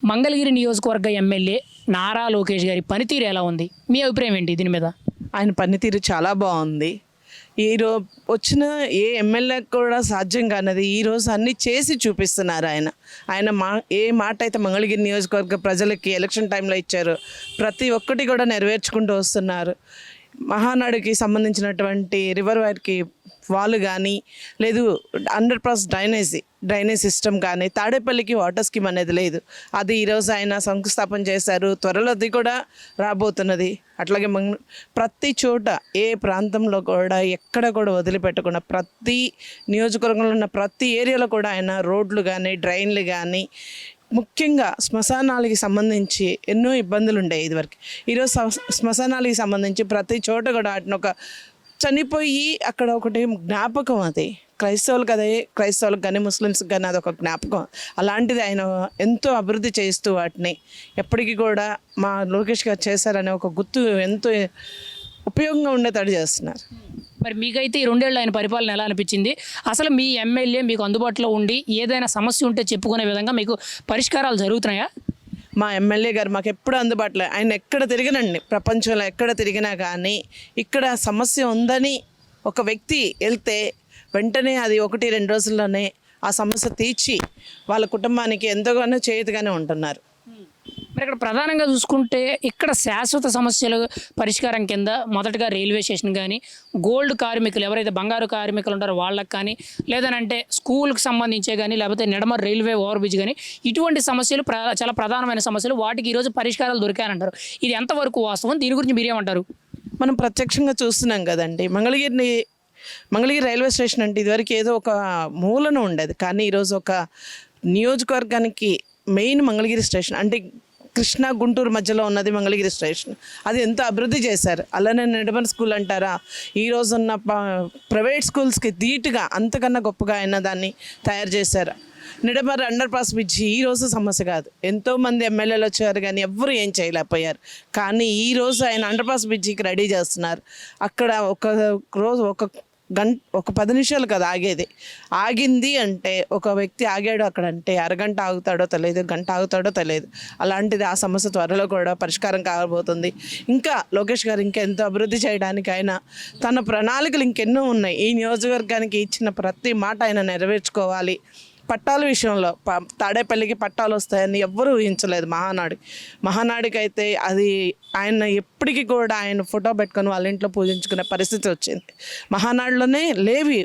మంగళగిరి నియోజకవర్గ ఎమ్మెల్యే నారా లోకేష్ గారి పనితీరు ఎలా ఉంది? మీ అభిప్రాయం ఏంటి దీని మీద? ఆయన పనితీరు చాలా బాగుంది. వచ్చిన ఏ ఎమ్మెల్యేకి కూడా సాధ్యం కానిది ఈరోజు అన్నీ చేసి చూపిస్తున్నారు ఆయన. ఆయన ఏ మాట అయితే మంగళగిరి నియోజకవర్గ ప్రజలకి ఎలక్షన్ టైంలో ఇచ్చారో ప్రతి ఒక్కటి కూడా నెరవేర్చుకుంటూ వస్తున్నారు. మహానాడుకి సంబంధించినటువంటి రివర్ వైడ్కి వాళ్ళు కానీ లేదు 100% డ్రైనేజ్ సిస్టమ్ కానీ తాడేపల్లికి వాటర్ స్కీమ్ అనేది లేదు. అది ఈరోజు ఆయన శంకుస్థాపన చేశారు. త్వరలో అది కూడా రాబోతున్నది. అట్లాగే ప్రతి చోట ఏ ప్రాంతంలో కూడా ఎక్కడ కూడా వదిలిపెట్టకుండా ప్రతి నియోజకవర్గంలో ఉన్న ప్రతి ఏరియాలో కూడా ఆయన రోడ్లు కానీ డ్రైన్లు కానీ ముఖ్యంగా శ్మశానాలకి సంబంధించి ఎన్నో ఇబ్బందులు ఉండేవి ఇదివరకు. ఈరోజు శ్మశానాలకి సంబంధించి ప్రతి చోట కూడా వాటిని ఒక చనిపోయి అక్కడ ఒకటి జ్ఞాపకం, అది క్రైస్తవులకు అదే క్రైస్తవులకు కానీ ముస్లిమ్స్కి కానీ అదొక జ్ఞాపకం. అలాంటిది ఆయన ఎంతో అభివృద్ధి చేస్తూ వాటిని ఎప్పటికీ కూడా మా లోకేష్ గారు చేశారనే ఒక గుర్తు ఎంతో ఉపయోగంగా ఉండేటట్టు చేస్తున్నారు. మరి మీకైతే ఈ 2 ఏళ్ళు ఆయన పరిపాలన ఎలా అనిపించింది? అసలు మీ ఎమ్మెల్యే మీకు అందుబాటులో ఉండి ఏదైనా సమస్య ఉంటే చెప్పుకునే విధంగా మీకు పరిష్కారాలు జరుగుతున్నాయా? మా ఎమ్మెల్యే గారు మాకు ఎప్పుడు అందుబాటులో, ఆయన ఎక్కడ తిరిగినండి ప్రపంచంలో ఎక్కడ తిరిగినా కానీ ఇక్కడ సమస్య ఉందని ఒక వ్యక్తి వెళ్తే వెంటనే అది 1-2 రోజుల్లోనే ఆ సమస్య తీర్చి వాళ్ళ కుటుంబానికి ఎంతగానో చేయుతగానే ఉంటున్నారు. మరి ఇక్కడ ప్రధానంగా చూసుకుంటే ఇక్కడ శాశ్వత సమస్యలు పరిష్కారం కింద మొదటగా రైల్వే స్టేషన్ కానీ గోల్డ్ కార్మికులు ఎవరైతే బంగారు కార్మికులు ఉంటారో వాళ్ళకి కానీ లేదనంటే స్కూల్కి సంబంధించే కానీ లేకపోతే నిడమ రైల్వే ఓవర్ బ్రిడ్జ్ కానీ ఇటువంటి సమస్యలు చాలా ప్రధానమైన సమస్యలు. వాటికి ఈరోజు పరిష్కారాలు దొరికాయంటారు. ఇది ఎంతవరకు వాస్తవం? దీని గురించి మీరేమంటారు? మనం ప్రత్యక్షంగా చూస్తున్నాం కదండి. మంగళగిరి రైల్వే స్టేషన్ అంటే ఇదివరకు ఏదో ఒక మూలన ఉండేది, కానీ ఈరోజు ఒక నియోజకవర్గానికి మెయిన్ మంగళగిరి స్టేషన్ అంటే కృష్ణా గుంటూరు మధ్యలో ఉన్నది మంగళగిరి స్టేషన్. అది ఎంతో అభివృద్ధి చేశారు. అలానే నిడమన్ స్కూల్ అంటారా, ఈరోజు ఉన్న ప్రైవేట్ స్కూల్స్కి ధీటుగా అంతకన్నా గొప్పగా ఆయన దాన్ని తయారు చేశారు. నిడమర్ అండర్ పాస్ బ్రిడ్జి ఈరోజు సమస్య కాదు. ఎంతోమంది ఎమ్మెల్యేలు వచ్చారు కానీ ఎవ్వరూ ఏం చేయలేకపోయారు. కానీ ఈరోజు ఆయన అండర్ పాస్ బ్రిడ్జికి రెడీ చేస్తున్నారు. అక్కడ ఒక 10 నిమిషాలు కదా ఆగేది. ఆగింది అంటే ఒక వ్యక్తి ఆగాడు అక్కడ అంటే అరగంట ఆగుతాడో తెలియదు, గంట ఆగుతాడో తెలియదు. అలాంటిది ఆ సమస్య త్వరలో కూడా పరిష్కారం కాబోతుంది. ఇంకా లోకేష్ గారు ఇంకా ఎంతో అభివృద్ధి చేయడానికి ఆయన తన ప్రణాళికలు ఇంకెన్నో ఉన్నాయి. ఈ నియోజకవర్గానికి ఇచ్చిన ప్రతి మాట ఆయన నెరవేర్చుకోవాలి. పట్టాల విషయంలో తాడేపల్లికి పట్టాలు వస్తాయని ఎవ్వరూ ఊహించలేదు. మహానాడికి అయితే అది ఆయన ఎప్పటికీ కూడా ఆయన ఫోటో పెట్టుకొని వాళ్ళ ఇంట్లో పూజించుకునే పరిస్థితి వచ్చింది. మహానాడులోనే లేవి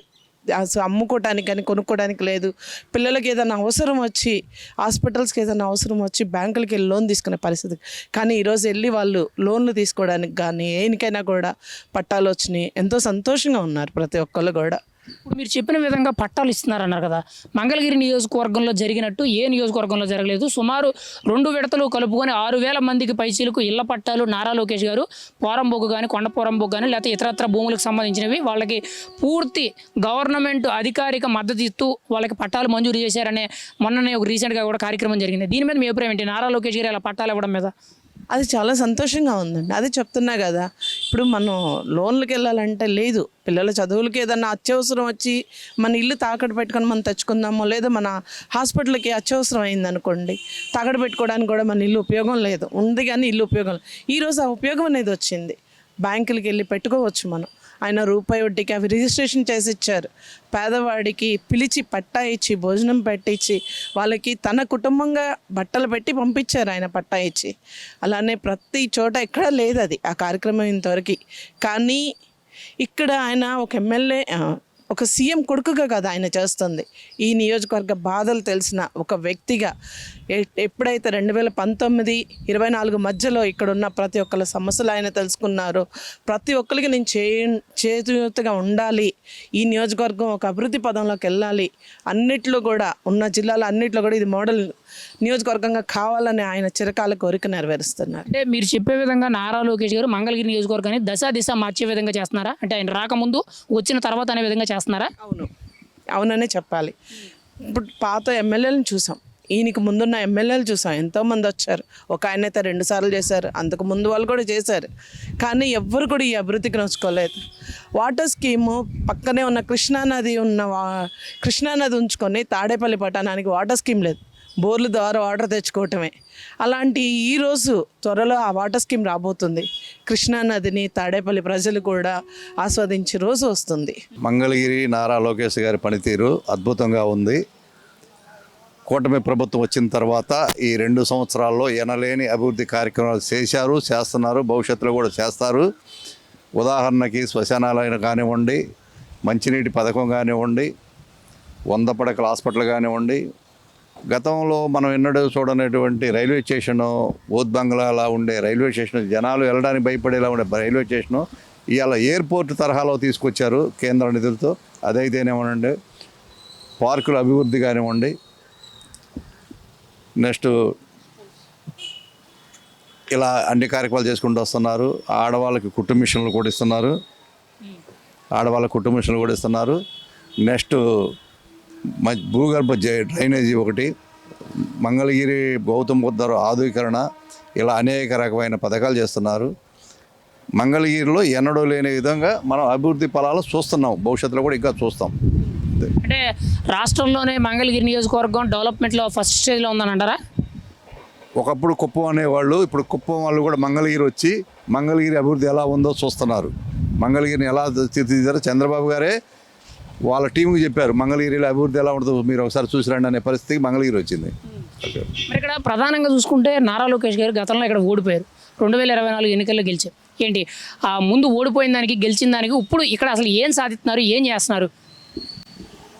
అమ్ముకోవడానికి కానీ కొనుక్కోవడానికి లేదు. పిల్లలకి ఏదైనా అవసరం వచ్చి హాస్పిటల్స్కి ఏదైనా అవసరం వచ్చి బ్యాంకులకి వెళ్ళి లోన్ తీసుకునే పరిస్థితి, కానీ ఈరోజు వెళ్ళి వాళ్ళు లోన్లు తీసుకోవడానికి కానీ ఏనికైనా కూడా పట్టాలు వచ్చినాయి. ఎంతో సంతోషంగా ఉన్నారు ప్రతి ఒక్కళ్ళు కూడా. ఇప్పుడు మీరు చెప్పిన విధంగా పట్టాలు ఇస్తున్నారన్నారు కదా, మంగళగిరి నియోజకవర్గంలో జరిగినట్టు ఏ నియోజకవర్గంలో జరగలేదు. సుమారు 2 విడతలు కలుపుకొని 6,000 మందికి పైచీలకు ఇళ్ల పట్టాలు నారా లోకేష్ గారు పోరంబోకు కానీ కొండపోరంబోకు కానీ లేకపోతే ఇతరత్ర భూములకు సంబంధించినవి వాళ్ళకి పూర్తి గవర్నమెంట్ అధికారిక మద్దతు ఇస్తూ వాళ్ళకి పట్టాలు మంజూరు చేశారనే మొన్ననే ఒక రీసెంట్గా కూడా కార్యక్రమం జరిగింది. దీని మీద మీ అభిప్రాయం ఏంటి? నారా లోకేష్ గారు ఇలా పట్టాలు ఇవ్వడం మీద అది చాలా సంతోషంగా ఉందండి. అది చెప్తున్నా కదా, ఇప్పుడు మనం లోన్లకు వెళ్ళాలంటే లేదు, పిల్లల చదువులకి ఏదన్నా అత్యవసరం వచ్చి మన ఇల్లు తాకట్టు పెట్టుకొని మనం తెచ్చుకుందామో, లేదా మన హాస్పిటల్కి అత్యవసరం అయింది అనుకోండి, తాకట్టు పెట్టుకోవడానికి కూడా మన ఇల్లు ఉపయోగం లేదు, ఉంది కానీ ఇల్లు ఉపయోగం. ఈరోజు ఆ ఉపయోగం అనేది వచ్చింది. బ్యాంకులకి వెళ్ళి పెట్టుకోవచ్చు మనం. ఆయన రూపాయి వడ్డీకి అవి రిజిస్ట్రేషన్ చేసి ఇచ్చారు. పేదవాడికి పిలిచి పట్టా ఇచ్చి భోజనం పెట్టించి వాళ్ళకి తన కుటుంబంగా బట్టలు పెట్టి పంపించారు ఆయన పట్టా ఇచ్చి. అలానే ప్రతి చోట ఎక్కడ లేదు అది ఆ కార్యక్రమం ఇంతవరకు. కానీ ఇక్కడ ఆయన ఒక ఎమ్మెల్యే ఒక సీఎం కొడుకుగా కదా ఆయన చేస్తుంది. ఈ నియోజకవర్గ బాధలు తెలిసిన ఒక వ్యక్తిగా ఎప్పుడైతే 2019-24 మధ్యలో ఇక్కడ ఉన్న ప్రతి ఒక్కళ్ళ సమస్యలు ఆయన తెలుసుకున్నారో, ప్రతి ఒక్కరికి నేను చేతుగా ఉండాలి, ఈ నియోజకవర్గం ఒక అభివృద్ధి పదంలోకి వెళ్ళాలి, అన్నిట్లో కూడా ఉన్న జిల్లాలో అన్నిట్లో కూడా ఇది మోడల్ నియోజకవర్గంగా కావాలని ఆయన చిరకాల కోరిక నెరవేరుస్తున్నారు. అంటే మీరు చెప్పే విధంగా నారా లోకేష్ గారు మంగళగిరి నియోజకవర్గాన్ని దిశ మార్చే విధంగా చేస్తున్నారా? అంటే ఆయన రాకముందు వచ్చిన తర్వాత అనే విధంగా చేస్తున్నారా? అవుననే చెప్పాలి. ఇప్పుడు పాత ఎమ్మెల్యేలను చూసాం, ఈయనకి ముందున్న ఎమ్మెల్యేలు చూసాం, ఎంతోమంది వచ్చారు. ఒక ఆయన అయితే 2 సార్లు చేశారు, అంతకు ముందు వాళ్ళు కూడా చేశారు. కానీ ఎవ్వరు కూడా ఈ అభివృద్ధికి నోచుకోలేదు. వాటర్ స్కీము పక్కనే ఉన్న కృష్ణానది ఉంచుకొని తాడేపల్లి పట్టణానికి వాటర్ స్కీమ్ లేదు. బోర్ల ద్వారా వాటర్ తెచ్చుకోవటమే. అలాంటి ఈరోజు త్వరలో ఆ వాటర్ స్కీమ్ రాబోతుంది. కృష్ణా నదిని తాడేపల్లి ప్రజలు కూడా ఆస్వాదించే రోజు వస్తుంది. మంగళగిరి నారా లోకేష్ గారి పనితీరు అద్భుతంగా ఉంది. కూటమి ప్రభుత్వం వచ్చిన తర్వాత ఈ 2 సంవత్సరాల్లో ఎనలేని అభివృద్ధి కార్యక్రమాలు చేస్తున్నారు, భవిష్యత్తులో కూడా చేస్తారు. ఉదాహరణకి శ్మశానాలైన కానివ్వండి, మంచినీటి పథకం కానివ్వండి, 100 పడకల హాస్పిటల్ కానివ్వండి, గతంలో మనం ఎన్నడూ చూడనటువంటి రైల్వే స్టేషను, బోధ్ బంగ్లాలా ఉండే రైల్వే స్టేషన్, జనాలు వెళ్ళడానికి భయపడేలా ఉండే రైల్వే స్టేషను ఇవాళ ఎయిర్పోర్ట్ తరహాలో తీసుకొచ్చారు కేంద్ర నిధులతో. అదైతేనేమోనండి, పార్కుల అభివృద్ధి కానివ్వండి, నెక్స్ట్ ఇలా అన్ని కార్యక్రమాలు చేసుకుంటూ వస్తున్నారు. ఆడవాళ్ళకి కుట్టు మిషన్లు కూడా ఇస్తున్నారు. నెక్స్ట్ భూగర్భ డ్రైనేజీ ఒకటి, మంగళగిరి గౌతమ్ బుద్ధ ఆధునీకరణ, ఇలా అనేక రకమైన పథకాలు చేస్తున్నారు. మంగళగిరిలో ఎన్నడూ లేని విధంగా మనం అభివృద్ధి ఫలాలు చూస్తున్నాం, భవిష్యత్తులో కూడా ఇంకా చూస్తాం. అంటే రాష్ట్రంలోనే మంగళగిరి నియోజకవర్గం డెవలప్మెంట్లో ఫస్ట్ స్టేజ్లో ఉందని అంటారా? ఒకప్పుడు కుప్పం అనేవాళ్ళు, ఇప్పుడు కుప్పం వాళ్ళు కూడా మంగళగిరి వచ్చి మంగళగిరి అభివృద్ధి ఎలా ఉందో చూస్తున్నారు. మంగళగిరిని ఎలా తీర్చిదిద్దారో చంద్రబాబు గారే వాళ్ళ టీంకి చెప్పారు, మంగళగిరిలో అభివృద్ధి ఎలా ఉంటుందో మీరు ఒకసారి చూసిరండి అనే పరిస్థితికి మంగళగిరి వచ్చింది. మరి ఇక్కడ ప్రధానంగా చూసుకుంటే నారా లోకేష్ గారు గతంలో ఇక్కడ ఓడిపోయారు, 2024 ఎన్నికల్లో గెలిచారు. ఏంటి ఆ ముందు ఓడిపోయిన దానికి గెలిచిన దానికి ఇప్పుడు ఇక్కడ అసలు ఏం సాధిస్తున్నారు, ఏం చేస్తున్నారు?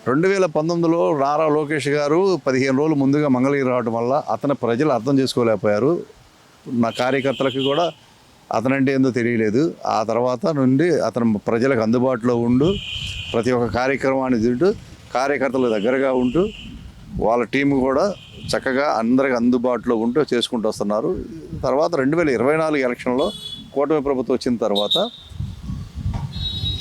2019లో నారా లోకేష్ గారు 15 రోజులు ముందుగా మంగళగిరి రావడం వల్ల అతను ప్రజలు అర్థం చేసుకోలేకపోయారు. నా కార్యకర్తలకి కూడా అతనంటే ఏందో తెలియలేదు. ఆ తర్వాత నుండి అతను ప్రజలకు అందుబాటులో ఉంటూ ప్రతి ఒక్క కార్యక్రమాన్ని తింటూ కార్యకర్తల దగ్గరగా ఉంటూ వాళ్ళ టీం కూడా చక్కగా అందరికి అందుబాటులో ఉంటూ చేసుకుంటూ వస్తున్నారు. తర్వాత 2024 ఎలక్షన్లో కూటమి ప్రభుత్వం వచ్చిన తర్వాత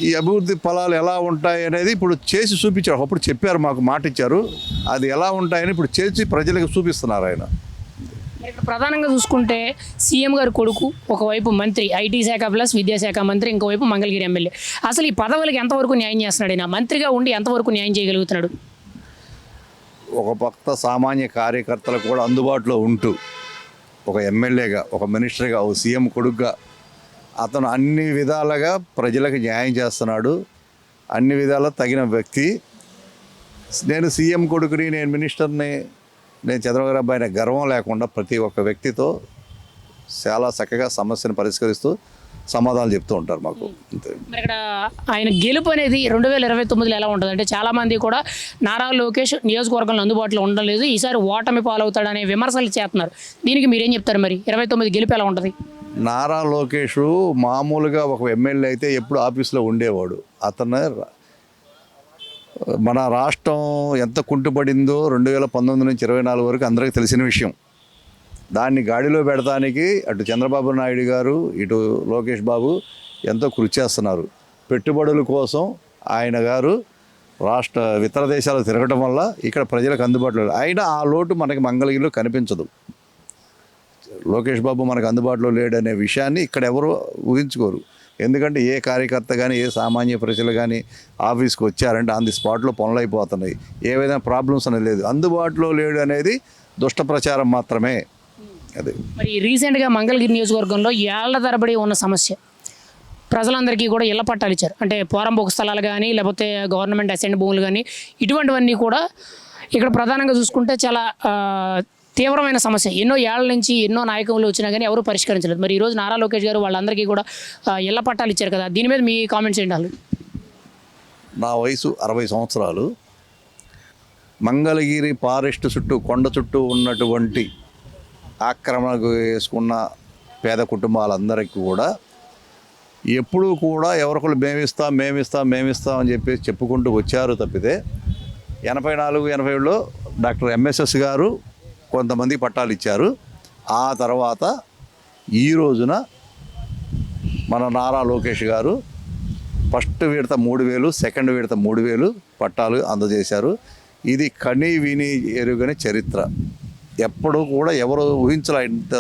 ఈ అభివృద్ధి ఫలాలు ఎలా ఉంటాయి అనేది ఇప్పుడు చేసి చూపించారు. అప్పుడు చెప్పారు, మాకు మాట ఇచ్చారు, అది ఎలా ఉంటాయని ఇప్పుడు చేసి ప్రజలకు చూపిస్తున్నారు ఆయన. ఇక్కడ ప్రధానంగా చూసుకుంటే సీఎం గారి కొడుకు ఒకవైపు మంత్రి, ఐటీ శాఖ ప్లస్ విద్యాశాఖ మంత్రి, ఇంకోవైపు మంగళగిరి ఎమ్మెల్యే. అసలు ఈ పదవులకు ఎంతవరకు న్యాయం చేస్తున్నాడు ఆయన? మంత్రిగా ఉండి ఎంతవరకు న్యాయం చేయగలుగుతున్నాడు? ఒక పక్క సామాన్య కార్యకర్తలకు కూడా అందుబాటులో ఉంటూ ఒక ఎమ్మెల్యేగా, ఒక మినిస్టర్గా, ఒక సీఎం కొడుకుగా అతను అన్ని విధాలుగా ప్రజలకు న్యాయం చేస్తున్నాడు. అన్ని విధాలా తగిన వ్యక్తి. నేను సీఎం కొడుకుని, నేను మినిస్టర్ని, నేను చంద్రబాబు అబ్బాయిని గర్వం లేకుండా ప్రతి ఒక్క వ్యక్తితో చాలా చక్కగా సమస్యను పరిష్కరిస్తూ సమాధానాలు చెప్తూ ఉంటారు మాకు. అంతే. మరి ఇక్కడ ఆయన గెలుపు అనేది 2029లో ఎలా ఉంటుంది అంటే చాలామంది కూడా నారా లోకేష్ నియోజకవర్గంలో అందుబాటులో ఉండడం లేదు, ఈసారి ఓటమి పాలవుతాడనే విమర్శలు చేస్తున్నారు. దీనికి మీరేం చెప్తారు? మరి 29 గెలుపు ఎలా ఉంటుంది? నారా లోకేష్ మామూలుగా ఒక ఎమ్మెల్యే అయితే ఎప్పుడు ఆఫీస్లో ఉండేవాడు. అతను మన రాష్ట్రం ఎంత కుంటుపడిందో 2019 నుంచి 24 వరకు అందరికీ తెలిసిన విషయం. దాన్ని గాడిలో పెడతానికి అటు చంద్రబాబు నాయుడు గారు, ఇటు లోకేష్ బాబు ఎంతో కృషి చేస్తున్నారు. పెట్టుబడుల కోసం ఆయన గారు ఇతర దేశాలు తిరగడం వల్ల ఇక్కడ ప్రజలకు అందుబాటులో, అయినా ఆ లోటు మనకి మంగళగిరిలో కనిపించదు. లోకేష్ బాబు మనకు అందుబాటులో లేడనే విషయాన్ని ఇక్కడ ఎవరు ఊహించుకోరు. ఎందుకంటే ఏ కార్యకర్త కానీ, ఏ సామాన్య ప్రజలు కానీ ఆఫీస్కి వచ్చారంటే ఆన్ ది స్పాట్లో పనులు అయిపోతున్నాయి. ఏ విధంగా ప్రాబ్లమ్స్ అనేది లేదు. అందుబాటులో లేడు అనేది దుష్ట ప్రచారం మాత్రమే. అది మరి రీసెంట్గా మంగళగిరి నియోజకవర్గంలో ఏళ్ల తరబడి ఉన్న సమస్య, ప్రజలందరికీ కూడా ఇళ్ల పట్టాలు ఇచ్చారు. అంటే పోరంబోకు స్థలాలు కానీ, లేకపోతే గవర్నమెంట్ అసెంట్ భూములు కానీ, ఇటువంటివన్నీ కూడా ఇక్కడ ప్రధానంగా చూసుకుంటే చాలా తీవ్రమైన సమస్య. ఎన్నో ఏళ్ల నుంచి ఎన్నో నాయకులు వచ్చినా కానీ ఎవరు పరిష్కరించలేదు. మరి ఈరోజు నారా లోకేష్ గారు వాళ్ళందరికీ కూడా ఇళ్ల పట్టాలు ఇచ్చారు కదా, దీని మీద మీ కామెంట్స్ ఏంటి? నా వయసు 60 సంవత్సరాలు. మంగళగిరి ఫారెస్ట్ చుట్టూ, కొండ చుట్టూ ఉన్నటువంటి ఆక్రమణకు వేసుకున్న పేద కుటుంబాలందరికీ కూడా ఎప్పుడూ కూడా ఎవరికొకరు మేమిస్తాం అని చెప్పి చెప్పుకుంటూ వచ్చారు తప్పితే 84-87లో డాక్టర్ ఎంఎస్ఎస్ గారు కొంతమంది పట్టాలు ఇచ్చారు. ఆ తర్వాత ఈ రోజున మన నారా లోకేష్ గారు ఫస్ట్ విడత 3000, సెకండ్ విడత 3000 పట్టాలు అందజేశారు. ఇది కని విని ఎరుగని చరిత్ర. ఎప్పుడూ కూడా ఎవరు ఊహించలే ఇంత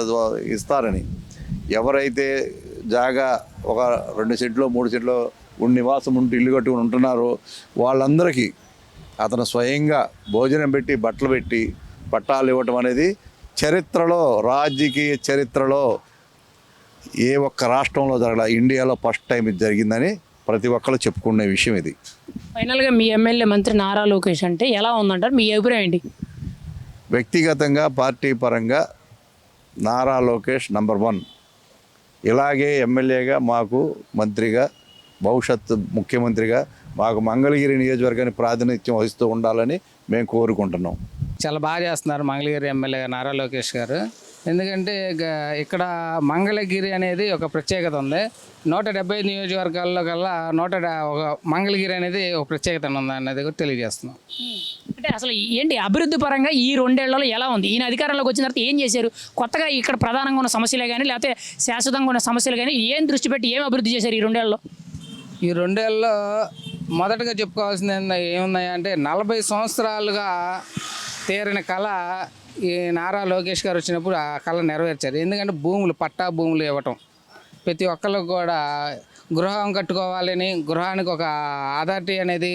ఇస్తారని. ఎవరైతే జాగా ఒక 2 సెంట్లో 3 సెంట్లో నివాసం ఉంటూ ఇల్లు కట్టుకుని ఉంటున్నారో వాళ్ళందరికీ అతను స్వయంగా భోజనం పెట్టి, బట్టలు పెట్టి, పట్టాలు ఇవ్వటం అనేది చరిత్రలో, రాజకీయ చరిత్రలో ఏ ఒక్క రాష్ట్రంలో జరగల, ఇండియాలో ఫస్ట్ టైం ఇది జరిగిందని ప్రతి ఒక్కరు చెప్పుకునే విషయం ఇది. ఫైనల్గా మీ ఎమ్మెల్యే మంత్రి నారా లోకేష్ అంటే ఎలా ఉందంటారు, మీ అభిప్రాయం ఏంటి? వ్యక్తిగతంగా, పార్టీ పరంగా నారా లోకేష్ నంబర్ 1. ఇలాగే ఎమ్మెల్యేగా, మాకు మంత్రిగా, భవిష్యత్తు ముఖ్యమంత్రిగా మాకు మంగళగిరి నియోజకవర్గాన్ని ప్రాతినిధ్యం వహిస్తూ ఉండాలని మేము కోరుకుంటున్నాం. చాలా బాగా చేస్తున్నారు మంగళగిరి ఎమ్మెల్యే నారా లోకేష్ గారు. ఎందుకంటే ఇక్కడ మంగళగిరి అనేది ఒక ప్రత్యేకత ఉంది. 175 నియోజకవర్గాల్లో కల్లా ఒక మంగళగిరి అనేది ఒక ప్రత్యేకత ఉంది అనేది కూడా తెలియజేస్తున్నాం. అంటే అసలు ఏంటి అభివృద్ధి పరంగా ఈ 2 ఏళ్లలో ఎలా ఉంది? ఈయన అధికారంలోకి వచ్చిన తర్వాత ఏం చేశారు? కొత్తగా ఇక్కడ ప్రధానంగా ఉన్న సమస్యలే కానీ లేకపోతే శాశ్వతంగా ఉన్న సమస్యలు కానీ ఏం దృష్టి పెట్టి ఏం అభివృద్ధి చేశారు ఈ 2 ఏళ్లలో? ఈ 2 ఏళ్ళలో మొదటగా చెప్పుకోవాల్సింది ఏమున్నాయంటే 40 సంవత్సరాలుగా తీరిన కళ ఈ నారా లోకేష్ గారు వచ్చినప్పుడు ఆ కళ నెరవేర్చారు. ఎందుకంటే పట్టా భూములు ఇవ్వటం, ప్రతి ఒక్కరికి కూడా గృహం కట్టుకోవాలని, గృహానికి ఒక అథారిటీ అనేది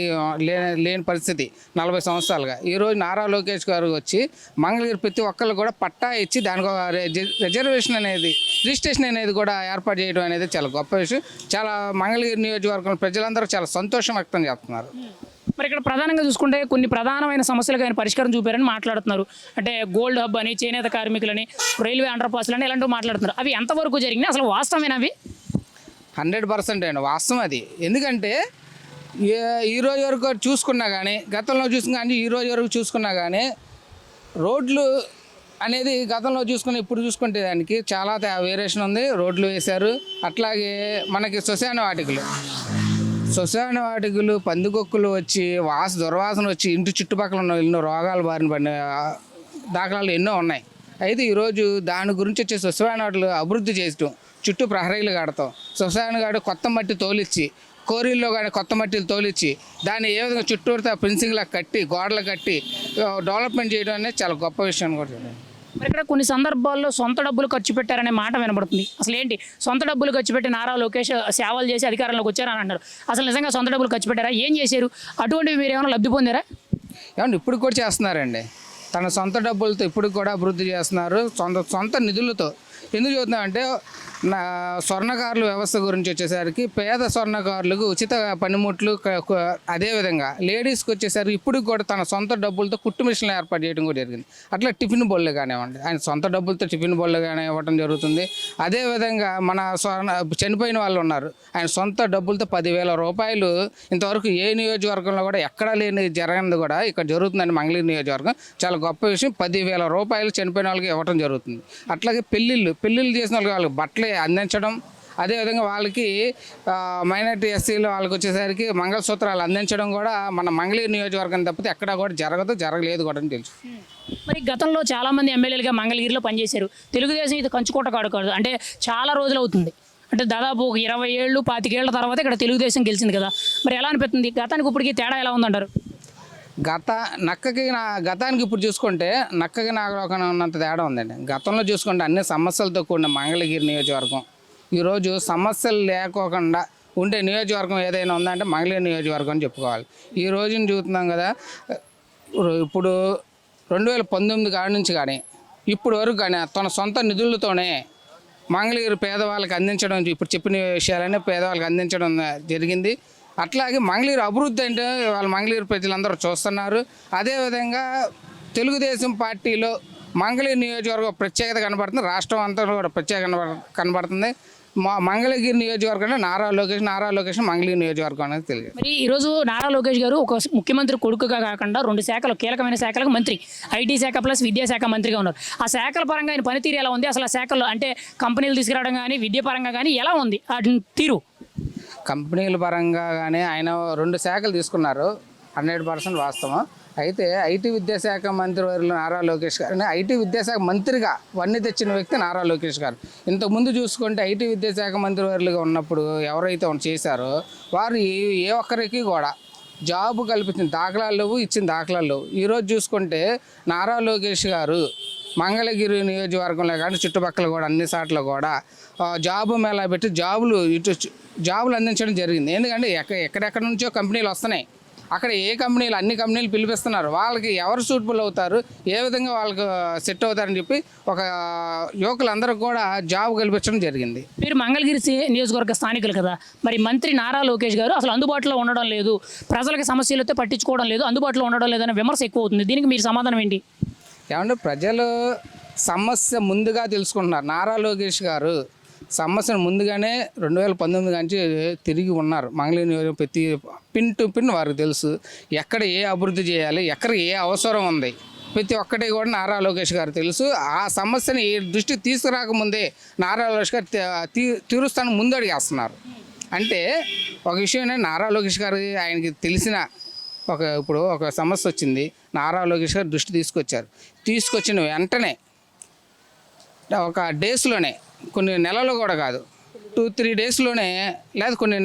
లేని పరిస్థితి 40 సంవత్సరాలుగా. ఈరోజు నారా లోకేష్ గారు వచ్చి మంగళగిరి ప్రతి ఒక్కరికి కూడా పట్టా ఇచ్చి దానికి ఒక రిజర్వేషన్ అనేది, రిజిస్ట్రేషన్ అనేది కూడా ఏర్పాటు చేయడం అనేది చాలా గొప్ప విషయం. చాలా మంగళగిరి నియోజకవర్గం ప్రజలందరూ చాలా సంతోషం వ్యక్తం చేస్తున్నారు. మరి ఇక్కడ ప్రధానంగా చూసుకుంటే కొన్ని ప్రధానమైన సమస్యలకు ఆయన పరిష్కారం చూపారని మాట్లాడుతున్నారు. అంటే గోల్డ్ హబ్ అని, చేనేత కార్మికులని, రైల్వే అండర్ పాస్లని ఇలాంటివి మాట్లాడుతున్నారు. అవి ఎంతవరకు జరిగినాయి, అసలు వాస్తవమేనా అవి? 100% అండి వాస్తవం అది. ఎందుకంటే ఈ రోజు వరకు చూసుకున్నా కానీ, గతంలో చూసుకున్నా కానీ, ఈ రోజు వరకు చూసుకున్నా కానీ రోడ్లు అనేది గతంలో చూసుకుని ఇప్పుడు చూసుకుంటే దానికి చాలా వేరియేషన్ ఉంది. రోడ్లు వేశారు. అట్లాగే మనకి శ్మశాన వాటికలు పందికొక్కులు వచ్చి దుర్వాసన వచ్చి ఇంటి చుట్టుపక్కల ఉన్న ఎన్నో రోగాలు బారిన పడిన దాఖలాలు ఎన్నో ఉన్నాయి. అయితే ఈరోజు దాని గురించి వచ్చే శ్మశాన వాటికలు అభివృద్ధి చేయటం, చుట్టూ ప్రహరీలు కడతాం, శ్మశాన గాడు కొత్త మట్టి తోలిచ్చి, కోరిల్లో కానీ కొత్త మట్టిలు తోలిచ్చి దాన్ని ఏ విధంగా చుట్టూరుతా ఫెన్సింగ్లా కట్టి, గోడలు కట్టి డెవలప్మెంట్ చేయడం అనేది చాలా గొప్ప విషయం కూడా. మరి ఇక్కడ కొన్ని సందర్భాల్లో సొంత డబ్బులు ఖర్చు పెట్టారనే మాట వినబడుతుంది. అసలు ఏంటి సొంత డబ్బులు ఖర్చు పెట్టి నారా లోకేష్ సేవలు చేసి అధికారంలోకి వచ్చారని అంటారు. అసలు నిజంగా సొంత డబ్బులు ఖర్చు పెట్టారా? ఏం చేశారు? అటువంటివి మీరు ఏమైనా లబ్ధి పొందారా? ఏమంటే ఇప్పుడు కూడా చేస్తున్నారండి. తన సొంత డబ్బులతో ఇప్పుడు కూడా అభివృద్ధి చేస్తున్నారు, సొంత నిధులతో. ఎందుకు చూద్దామంటే స్వర్ణకారుల వ్యవస్థ గురించి వచ్చేసరికి పేద స్వర్ణకారులకు ఉచిత పనిముట్లు, అదేవిధంగా లేడీస్కి వచ్చేసరికి ఇప్పుడు కూడా తన సొంత డబ్బులతో కుట్టు మిషన్లు ఏర్పాటు చేయడం కూడా జరిగింది. అట్లా టిఫిన్ బొళ్ళు కానివ్వండి, ఆయన సొంత డబ్బులతో టిఫిన్ బొళ్ళు కానీ ఇవ్వడం జరుగుతుంది. అదేవిధంగా మన చనిపోయిన వాళ్ళు ఉన్నారు, ఆయన సొంత డబ్బులతో 10,000 రూపాయలు ఇంతవరకు ఏ నియోజకవర్గంలో కూడా ఎక్కడా లేని జరగనిది కూడా ఇక్కడ జరుగుతుందండి. మంగళగిరి నియోజకవర్గం చాలా గొప్ప విషయం. 10,000 రూపాయలు చనిపోయిన వాళ్ళకి ఇవ్వడం జరుగుతుంది. అట్లాగే పెళ్ళిళ్ళు చేసిన వాళ్ళకి బట్టలు అందించడం, అదేవిధంగా వాళ్ళకి మైనారిటీ ఎస్సీలు వాళ్ళకి వచ్చేసరికి మంగళసూత్రాలు అందించడం కూడా మన మంగళగిరి నియోజకవర్గం తప్పితే ఎక్కడా కూడా జరగలేదు కూడా అని తెలుసు. మరి గతంలో చాలామంది ఎమ్మెల్యేలుగా మంగళగిరిలో పనిచేశారు. తెలుగుదేశం ఇది కంచుకోట కాదు, అంటే చాలా రోజులు అవుతుంది. అంటే దాదాపు ఒక 20 ఏళ్ళు 25 ఏళ్ల తర్వాత ఇక్కడ తెలుగుదేశం గెలిచింది కదా. మరి ఎలా అనిపిస్తుంది? గతానికి ఇప్పటికీ తేడా ఎలా ఉందంటారు? గతానికి ఇప్పుడు చూసుకుంటే నక్కకి నాగలోకం ఉన్నంత తేడా ఉందండి. గతంలో చూసుకుంటే అన్ని సమస్యలతో కూడిన మంగళగిరి నియోజకవర్గం ఈరోజు సమస్యలు లేకోకుండా ఉండే నియోజకవర్గం ఏదైనా ఉందంటే మంగళగిరి నియోజకవర్గం అని చెప్పుకోవాలి. ఈ రోజున చూస్తున్నాం కదా, ఇప్పుడు 2019 కాడి నుంచి కానీ ఇప్పుడు వరకు కానీ తన సొంత నిధులతోనే మంగళగిరి పేదవాళ్ళకి అందించడం, ఇప్పుడు చెప్పిన విషయాలన్నీ పేదవాళ్ళకి అందించడం జరిగింది. అట్లాగే మంగళగిరి అభివృద్ధి అంటే వాళ్ళు మంగళగిరి ప్రజలందరూ చూస్తున్నారు. అదేవిధంగా తెలుగుదేశం పార్టీలో మంగళగిరి నియోజకవర్గం ప్రత్యేకత కనబడుతుంది, రాష్ట్రం అంతా కూడా ప్రత్యేకత కనబడుతుంది. మంగళగిరి నియోజకవర్గంలో నారా లోకేష్ మంగళగిరి నియోజకవర్గం అనేది తెలియదు. మరి ఈరోజు నారా లోకేష్ గారు ఒక ముఖ్యమంత్రి కొడుకుగా కాకుండా 2 శాఖలు, కీలకమైన శాఖలకు మంత్రి, ఐటీ శాఖ ప్లస్ విద్యాశాఖ మంత్రిగా ఉన్నారు. ఆ శాఖల పరంగా ఆయన పనితీరు ఎలా ఉంది? అసలు ఆ శాఖల్లో అంటే కంపెనీలు తీసుకురావడం కానీ, విద్య పరంగా కానీ ఎలా ఉంది ఆ తీరు? కంపెనీల పరంగా కానీ ఆయన 2 శాఖలు తీసుకున్నారు, 100% వాస్తవం. అయితే ఐటీ విద్యాశాఖ మంత్రి వర్యులు నారా లోకేష్ గారు, ఐటీ విద్యాశాఖ మంత్రిగా వన్నీ తెచ్చిన వ్యక్తి నారా లోకేష్ గారు. ఇంతకుముందు చూసుకుంటే ఐటీ విద్యాశాఖ మంత్రి వర్యులుగా ఉన్నప్పుడు ఎవరైతే చేశారో వారు ఏ ఒక్కరికి కూడా జాబు కల్పించిన దాఖలాలు లేవు, ఇచ్చిన దాఖలాలు లేవు. ఈరోజు చూసుకుంటే నారా లోకేష్ గారు మంగళగిరి నియోజకవర్గంలో కానీ చుట్టుపక్కల కూడా అన్ని సార్లు కూడా జాబు మేళా పెట్టి జాబులు అందించడం జరిగింది. ఎందుకంటే ఎక్కడెక్కడ నుంచో కంపెనీలు వస్తున్నాయి. అక్కడ ఏ కంపెనీలు, అన్ని కంపెనీలు పిలిపిస్తున్నారు. వాళ్ళకి ఎవరు సూటబుల్ అవుతారు, ఏ విధంగా వాళ్ళకు సెట్ అవుతారని చెప్పి ఒక యువకులందరూ కూడా జాబ్ కల్పించడం జరిగింది. మీరు మంగళగిరి నియోజకవర్గ స్థానికులు కదా, మరి మంత్రి నారా లోకేష్ గారు అసలు అందుబాటులో ఉండడం లేదు, ప్రజలకు సమస్యలతో పట్టించుకోవడం లేదు, అందుబాటులో ఉండడం లేదనే విమర్శ ఎక్కువ అవుతుంది. దీనికి మీరు సమాధానం ఏంటి? ఏమంటే ప్రజలు సమస్య ముందుగా తెలుసుకుంటున్నారు. నారా లోకేష్ గారు సమస్యను ముందుగానే 2019 నుంచి తిరిగి ఉన్నారు. మంగళగిరి ప్రతి పిన్ టు పిన్ వారికి తెలుసు, ఎక్కడ ఏ అభివృద్ధి చేయాలి, ఎక్కడ ఏ అవసరం ఉంది, ప్రతి ఒక్కటి కూడా నారా లోకేష్ గారు తెలుసు. ఆ సమస్యని ఈ దృష్టికి తీసుకురాకముందే నారా లోకేష్ గారు తీరుస్తాను ముందు అడిగేస్తున్నారు. అంటే ఒక విషయం ఏంటంటే నారా లోకేష్ గారు ఆయనకి తెలిసిన ఇప్పుడు ఒక సమస్య వచ్చింది, నారా లోకేష్ గారు దృష్టి తీసుకొచ్చిన వెంటనే ఒక డేస్లోనే, కొన్ని నెలలు కూడా కాదు, 2-3 డేస్లోనే లేదా కొన్ని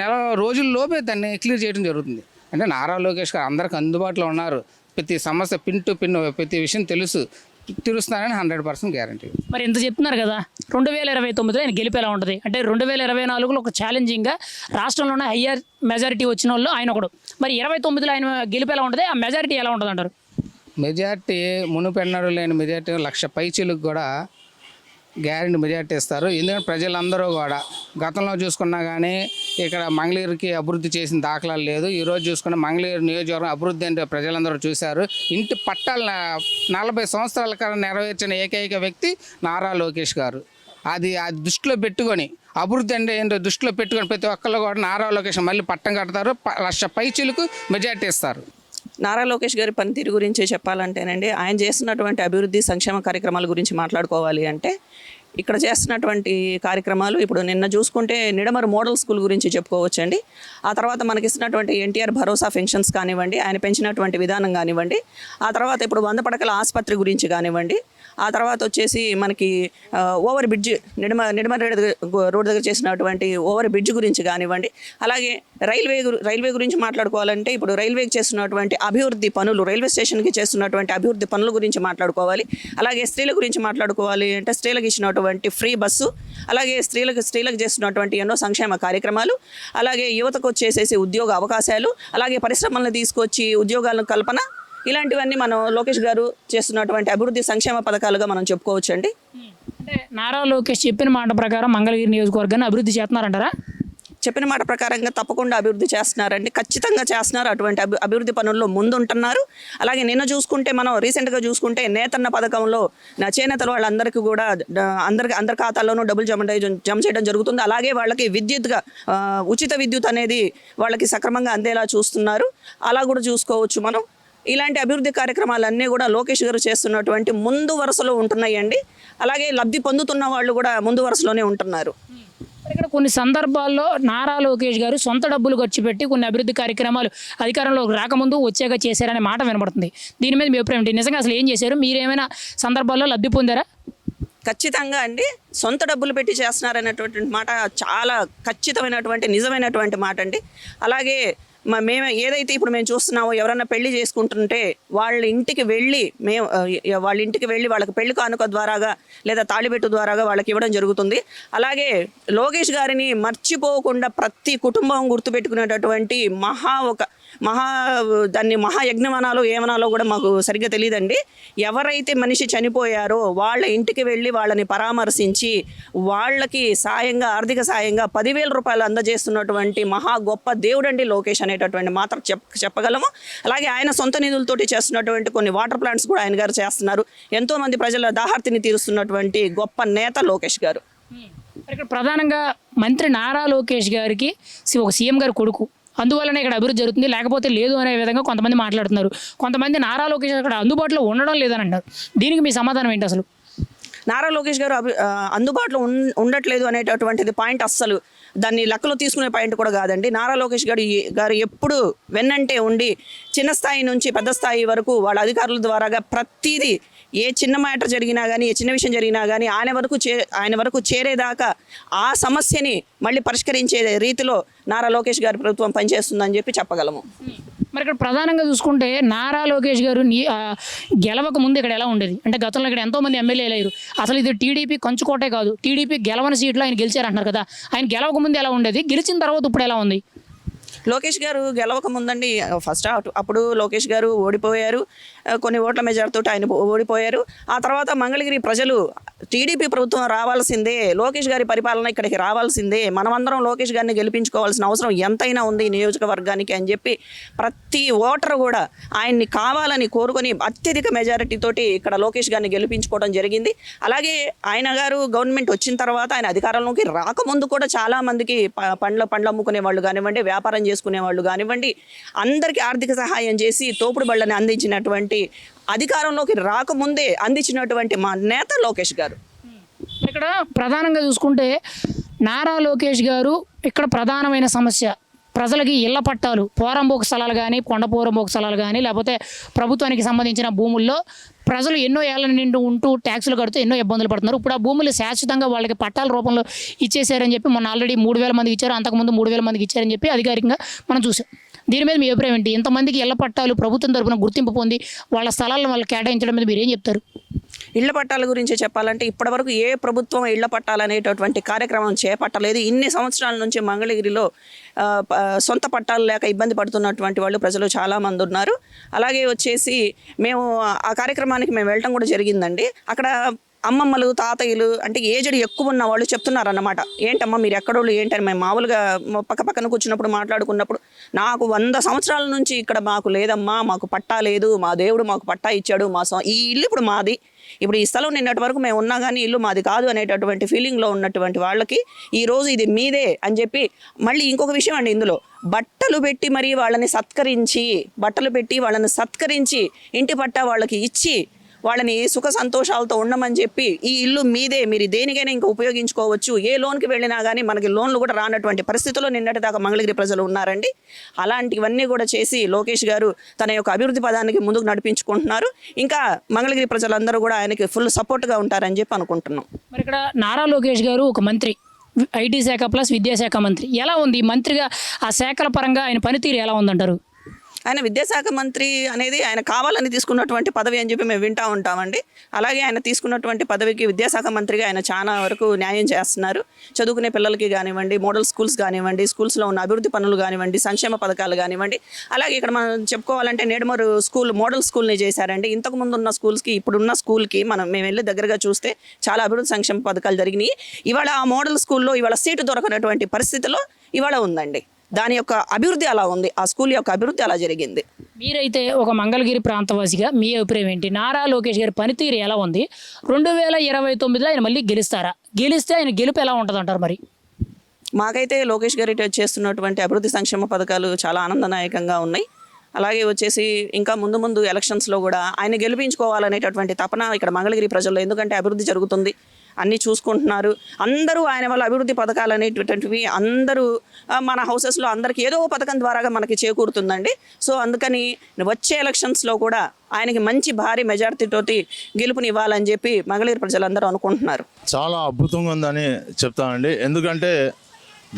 రోజుల్లోపే దాన్ని క్లియర్ చేయడం జరుగుతుంది. అంటే నారా లోకేష్ గారు అందరికి అందుబాటులో ఉన్నారు, ప్రతి సమస్య పిన్ టు పిన్ ప్రతి విషయం తెలుస్తున్నారని 100% గ్యారంటీ. మరి ఇంత చెప్తున్నారు కదా, 2029లో ఆయన గెలిపి ఎలా ఉంటుంది అంటే 2024లో ఒక ఛాలెంజింగ్గా రాష్ట్రంలోనే హయ్యర్ మెజారిటీ వచ్చిన వాళ్ళు ఆయన ఒకడు. మరి 29లో ఆయన గెలిపి ఎలా ఉంటుంది, ఆ మెజారిటీ ఎలా ఉంటుంది అంటారు? మెజార్టీ మునుపెన్నడూ లేని మెజార్టీ 1,00,000 పైచీలకు కూడా గ్యారెంటీ మెజార్టీ ఇస్తారు. ఎందుకంటే ప్రజలందరూ కూడా గతంలో చూసుకున్నా కానీ ఇక్కడ మంగళగిరికి అభివృద్ధి చేసిన దాఖలాలు లేదు. ఈరోజు చూసుకున్న మంగళగిరి నియోజకవర్గం అభివృద్ధి అంటే ప్రజలందరూ చూశారు. ఇంటి పట్టాలు 40 సంవత్సరాల కాలం నెరవేర్చిన ఏకైక వ్యక్తి నారా లోకేష్ గారు. అది దృష్టిలో పెట్టుకొని, అభివృద్ధి అంటే ఏంటో దృష్టిలో పెట్టుకొని ప్రతి ఒక్కళ్ళు కూడా నారా లోకేష్ మళ్ళీ పట్టం కడతారు, 1,00,000 పైచీలకు మెజార్టీ ఇస్తారు. నారా లోకేష్ గారి పనితీరు గురించి చెప్పాలంటేనండి, ఆయన చేస్తున్నటువంటి అభివృద్ధి సంక్షేమ కార్యక్రమాల గురించి మాట్లాడుకోవాలి అంటే ఇక్కడ చేస్తున్నటువంటి కార్యక్రమాలు ఇప్పుడు నిన్న చూసుకుంటే నిడమరు మోడల్ స్కూల్ గురించి చెప్పుకోవచ్చండి. ఆ తర్వాత మనకి ఇస్తున్నటువంటి ఎన్టీఆర్ భరోసా పెన్షన్స్ కానివ్వండి, ఆయన పెంచినటువంటి విధానం కానివ్వండి, ఆ తర్వాత ఇప్పుడు 100 పడకల ఆసుపత్రి గురించి కానివ్వండి, ఆ తర్వాత వచ్చేసి మనకి ఓవర్ బ్రిడ్జ్ నిడమ రోడ్ దగ్గర చేసినటువంటి ఓవర్ బ్రిడ్జ్ గురించి కానివ్వండి, అలాగే రైల్వే గురించి మాట్లాడుకోవాలంటే ఇప్పుడు రైల్వేకి చేస్తున్నటువంటి అభివృద్ధి పనులు, రైల్వే స్టేషన్కి చేస్తున్నటువంటి అభివృద్ధి పనుల గురించి మాట్లాడుకోవాలి. అలాగే స్త్రీల గురించి మాట్లాడుకోవాలి అంటే స్త్రీలకు ఇచ్చినటువంటి ఫ్రీ బస్సు, అలాగే స్త్రీలకు చేస్తున్నటువంటి ఎన్నో సంక్షేమ కార్యక్రమాలు, అలాగే యువతకు వచ్చేసేసి ఉద్యోగ అవకాశాలు, అలాగే పరిశ్రమలను తీసుకొచ్చి ఉద్యోగాలను కల్పన, ఇలాంటివన్నీ మనం లోకేష్ గారు చేస్తున్నటువంటి అభివృద్ధి సంక్షేమ పథకాలుగా మనం చెప్పుకోవచ్చండి. అంటే నారా లోకేష్ చెప్పిన మాట ప్రకారం మంగళగిరి నియోజకవర్గాన్ని అభివృద్ధి చేస్తున్నారంటారా? చెప్పిన మాట ప్రకారంగా తప్పకుండా అభివృద్ధి చేస్తున్నారండి, ఖచ్చితంగా చేస్తున్నారు. అటువంటి అభివృద్ధి పనుల్లో ముందుంటున్నారు. అలాగే నిన్న చూసుకుంటే మనం రీసెంట్గా చూసుకుంటే నేతన్న పథకంలో చేనేతల వాళ్ళందరికీ కూడా అందరి ఖాతాల్లోనూ డబ్బులు జమ చేయడం జరుగుతుంది. అలాగే వాళ్ళకి ఉచిత విద్యుత్ అనేది వాళ్ళకి సక్రమంగా అందేలా చూస్తున్నారు. అలా కూడా చూసుకోవచ్చు మనం. ఇలాంటి అభివృద్ధి కార్యక్రమాలన్నీ కూడా లోకేష్ గారు చేస్తున్నటువంటి ముందు వరుసలో ఉంటున్నాయండి. అలాగే లబ్ధి పొందుతున్న వాళ్ళు కూడా ముందు వరుసలోనే ఉంటున్నారు. ఇక్కడ కొన్ని సందర్భాల్లో నారా లోకేష్ గారు సొంత డబ్బులు ఖర్చు పెట్టి కొన్ని అభివృద్ధి కార్యక్రమాలు అధికారంలోకి రాకముందు వచ్చాక చేశారనే మాట వినబడుతుంది. దీని మీద మీ అభిప్రాయం ఏంటి? నిజంగా అసలు ఏం చేశారు? మీరేమైనా సందర్భాల్లో లబ్ధి పొందారా? ఖచ్చితంగా అండి, సొంత డబ్బులు పెట్టి చేస్తున్నారనేటువంటి మాట చాలా ఖచ్చితమైనటువంటి నిజమైనటువంటి మాట అండి. అలాగే మేము ఏదైతే ఇప్పుడు మేము చూస్తున్నామో, ఎవరన్నా పెళ్లి చేసుకుంటుంటే వాళ్ళ ఇంటికి వెళ్ళి వాళ్ళకి పెళ్లి కానుక ద్వారాగా లేదా తాళిబెట్టు ద్వారాగా వాళ్ళకి ఇవ్వడం జరుగుతుంది. అలాగే లోకేష్ గారిని మర్చిపోకుండా ప్రతి కుటుంబం గుర్తుపెట్టుకునేటటువంటి దాన్ని మహాయజ్ఞమనాలో ఏమనాలో కూడా మాకు సరిగ్గా తెలియదండి. ఎవరైతే మనిషి చనిపోయారో వాళ్ళ ఇంటికి వెళ్ళి వాళ్ళని పరామర్శించి వాళ్ళకి ఆర్థిక సాయంగా 10,000 రూపాయలు అందజేస్తున్నటువంటి మహా గొప్ప దేవుడండి లోకేష్ అనేటటువంటి మాత్రం చెప్పగలము. అలాగే ఆయన సొంత నిధులతోటి చేస్తున్నటువంటి కొన్ని వాటర్ ప్లాంట్స్ కూడా ఆయన గారు చేస్తున్నారు. ఎంతోమంది ప్రజల దాహార్తిని తీరుస్తున్నటువంటి గొప్ప నేత లోకేష్ గారు. ఇక్కడ ప్రధానంగా మంత్రి నారా లోకేష్ గారికి ఒక సీఎం గారి కొడుకు, అందువల్లనే ఇక్కడ అభివృద్ధి జరుగుతుంది, లేకపోతే లేదు అనే విధంగా కొంతమంది మాట్లాడుతున్నారు. కొంతమంది నారా లోకేష్ అక్కడ అందుబాటులో ఉండడం లేదని అంటారు. దీనికి మీ సమాధానం ఏంటి? అసలు నారా లోకేష్ గారు అందుబాటులో ఉండట్లేదు అనేటటువంటిది పాయింట్ అస్సలు దాన్ని లెక్కలో తీసుకునే పాయింట్ కూడా కాదండి. నారా లోకేష్ గారు ఎప్పుడు వెన్నంటే ఉండి చిన్న స్థాయి నుంచి పెద్ద స్థాయి వరకు వాళ్ళ అధికారుల ద్వారాగా ప్రతిదీ ఏ చిన్న మ్యాటర్ జరిగినా కానీ, ఏ చిన్న విషయం జరిగినా కానీ ఆయన వరకు చేరేదాకా ఆ సమస్యని మళ్ళీ పరిష్కరించే రీతిలో నారా లోకేష్ గారి ప్రభుత్వం పనిచేస్తుందని చెప్పగలము. మరి ఇక్కడ ప్రధానంగా చూసుకుంటే నారా లోకేష్ గారు గెలవక ముందు ఇక్కడ ఎలా ఉండేది అంటే, గతంలో ఇక్కడ ఎంతోమంది ఎమ్మెల్యేలు అయ్యారు. అసలు ఇది టీడీపీ కంచుకోటే కాదు, టీడీపీ గెలవని సీట్లో ఆయన గెలిచారంటున్నారు కదా. ఆయన గెలవక ముందు ఎలా ఉండేది, గెలిచిన తర్వాత ఇప్పుడు ఎలా ఉంది? లోకేష్ గారు గెలవక ముందండి ఫస్ట్ అప్పుడు లోకేష్ గారు ఓడిపోయారు, కొన్ని ఓట్ల మెజార్టీతో ఆయన ఓడిపోయారు. ఆ తర్వాత మంగళగిరి ప్రజలు టీడీపీ ప్రభుత్వం రావాల్సిందే, లోకేష్ గారి పరిపాలన ఇక్కడికి రావాల్సిందే, మనమందరం లోకేష్ గారిని గెలిపించుకోవాల్సిన అవసరం ఎంతైనా ఉంది ఈ నియోజకవర్గానికి అని చెప్పి ప్రతి ఓటరు కూడా ఆయన్ని కావాలని కోరుకొని అత్యధిక మెజారిటీ తోటి ఇక్కడ లోకేష్ గారిని గెలిపించుకోవడం జరిగింది. అలాగే ఆయన గారు గవర్నమెంట్ వచ్చిన తర్వాత ఆయన అధికారంలోకి రాకముందు కూడా చాలా మందికి పండ్లు అమ్ముకునే వాళ్ళు కానివ్వండి, వ్యాపారం చేసుకునే వాళ్ళు కానివ్వండి, అందరికీ ఆర్థిక సహాయం చేసి తోపుడు బళ్ళని అందించినటువంటి, అధికారంలోకి రాకముందే అందించినటువంటి మా నేత లోకేష్ గారు. ఇక్కడ ప్రధానంగా చూసుకుంటే నారా లోకేష్ గారు ఇక్కడ ప్రధానమైన సమస్య ప్రజలకి ఇళ్ల పట్టాలు, పోరంబోకు స్థలాలు కానీ, కొండ పోరంబోకు స్థలాలు కానీ, లేకపోతే ప్రభుత్వానికి సంబంధించిన భూముల్లో ప్రజలు ఎన్నో ఏళ్ళ నిండి ఉంటూ ట్యాక్సులు కడుతూ ఎన్నో ఇబ్బందులు పడుతున్నారు. ఇప్పుడు ఆ భూములు శాశ్వతంగా వాళ్ళకి పట్టాల రూపంలో ఇచ్చేసారని చెప్పి మొన్న ఆల్రెడీ 3,000 మందికి ఇచ్చారు, అంతకుముందు 3,000 మందికి ఇచ్చారని చెప్పి అధికారికంగా మనం చూసాం. దీని మీద మీ అభిప్రాయం ఏంటి? ఇంతమందికి ఇళ్ల పట్టాలు ప్రభుత్వం తరపున గుర్తింపు పొంది వాళ్ళ స్థలాలను వాళ్ళు కేటాయించడం మీద మీరు ఏం చెప్తారు? ఇళ్ల పట్టాల గురించి చెప్పాలంటే ఇప్పటివరకు ఏ ప్రభుత్వం ఇళ్ల పట్టాలు అనేటటువంటి కార్యక్రమం చేపట్టలేదు. ఇన్ని సంవత్సరాల నుంచి మంగళగిరిలో సొంత పట్టాలు లేక ఇబ్బంది పడుతున్నటువంటి వాళ్ళు ప్రజలు చాలామంది ఉన్నారు. అలాగే వచ్చేసి మేము ఆ కార్యక్రమానికి మేము వెళ్ళటం కూడా జరిగిందండి. అక్కడ అమ్మమ్మలు, తాతయ్యలు అంటే ఏజ్డ్ ఎక్కువ ఉన్న వాళ్ళు చెప్తున్నారన్నమాట, ఏంటమ్మా మీరు ఎక్కడోళ్ళు ఏంటని. మేము మామూలుగా పక్కన కూర్చున్నప్పుడు మాట్లాడుకున్నప్పుడు, నాకు 100 సంవత్సరాల నుంచి ఇక్కడ మాకు లేదమ్మా, మాకు పట్టా లేదు, మా దేవుడు మాకు పట్టా ఇచ్చాడు, ఈ ఇల్లు ఇప్పుడు మాది, ఇప్పుడు ఈ స్థలం నిన్నటి వరకు మేము ఉన్నా కానీ ఇల్లు మాది కాదు అనేటటువంటి ఫీలింగ్లో ఉన్నటువంటి వాళ్ళకి ఈరోజు ఇది మీదే అని చెప్పి. మళ్ళీ ఇంకొక విషయం అండి, ఇందులో బట్టలు పెట్టి మరి వాళ్ళని సత్కరించి ఇంటి పట్టా వాళ్ళకి ఇచ్చి వాళ్ళని సుఖ సంతోషాలతో ఉండమని చెప్పి, ఈ ఇల్లు మీదే, మీరు దేనికైనా ఇంకా ఉపయోగించుకోవచ్చు, ఏ లోన్కి వెళ్ళినా కానీ మనకి లోన్లు కూడా రానటువంటి పరిస్థితుల్లో నిన్నటిదాకా మంగళగిరి ప్రజలు ఉన్నారండి. అలాంటివన్నీ కూడా చేసి లోకేష్ గారు తన యొక్క అభివృద్ధి పదానికి ముందుకు నడిపించుకుంటున్నారు. ఇంకా మంగళగిరి ప్రజలందరూ కూడా ఆయనకి ఫుల్ సపోర్ట్గా ఉంటారని చెప్పి అనుకుంటున్నాం. మరి ఇక్కడ నారా లోకేష్ గారు ఒక మంత్రి, ఐటీ శాఖ ప్లస్ విద్యాశాఖ మంత్రి, ఎలా ఉంది మంత్రిగా ఆ శాఖల పరంగా ఆయన పనితీరు ఎలా ఉందంటారు? ఆయన విద్యాశాఖ మంత్రి అనేది ఆయన కావాలని తీసుకున్నటువంటి పదవి అని చెప్పి మేము వింటూ ఉంటామండి. అలాగే ఆయన తీసుకున్నటువంటి పదవికి విద్యాశాఖ మంత్రిగా ఆయన చాలా వరకు న్యాయం చేస్తున్నారు. చదువుకునే పిల్లలకి కానివ్వండి, మోడల్ స్కూల్స్ కానివ్వండి, స్కూల్స్లో ఉన్న అభివృద్ధి పనులు కానివ్వండి, సంక్షేమ పథకాలు కానివ్వండి. అలాగే ఇక్కడ మనం చెప్పుకోవాలంటే నేడుమరు స్కూల్ మోడల్ స్కూల్ని చేశారండి. ఇంతకుముందు ఉన్న స్కూల్స్కి ఇప్పుడున్న స్కూల్కి మేము వెళ్ళి దగ్గరగా చూస్తే చాలా అభివృద్ధి సంక్షేమ పథకాలు జరిగినాయి. ఇవాళ ఆ మోడల్ స్కూల్లో ఇవాళ సీటు దొరకనటువంటి పరిస్థితిలో ఇవాళ ఉందండి. దాని యొక్క అభివృద్ధి అలా ఉంది, ఆ స్కూల్ యొక్క అభివృద్ధి అలా జరిగింది. మీరైతే ఒక మంగళగిరి ప్రాంతవాసిగా మీ అభిప్రాయం ఏంటి? నారా లోకేష్ గారి పనితీరు ఎలా ఉంది? 2029లో ఆయన మళ్ళీ గెలుస్తారా? గెలిస్తే ఆయన గెలుపు ఎలా ఉంటుంది అంటారు? మరి మాకైతే లోకేష్ గారి చేస్తున్నటువంటి అభివృద్ధి సంక్షేమ పథకాలు చాలా ఆనందదాయకంగా ఉన్నాయి. అలాగే వచ్చేసి ఇంకా ముందు ఎలక్షన్స్లో కూడా ఆయన గెలిపించుకోవాలనేటటువంటి తపన ఇక్కడ మంగళగిరి ప్రజల్లో, ఎందుకంటే అభివృద్ధి జరుగుతుంది, అన్నీ చూసుకుంటున్నారు, అందరూ ఆయన వల్ల అభివృద్ధి పథకాలు అనేటటువంటివి అందరూ మన హౌసెస్లో అందరికీ ఏదో పథకం ద్వారా మనకి చేకూరుతుందండి. సో అందుకని వచ్చే ఎలక్షన్స్లో కూడా ఆయనకి మంచి భారీ మెజారిటీతోటి గెలుపునివ్వాలని చెప్పి మంగళగిరి ప్రజలందరూ అనుకుంటున్నారు. చాలా అద్భుతంగా ఉందని చెప్తానండి. ఎందుకంటే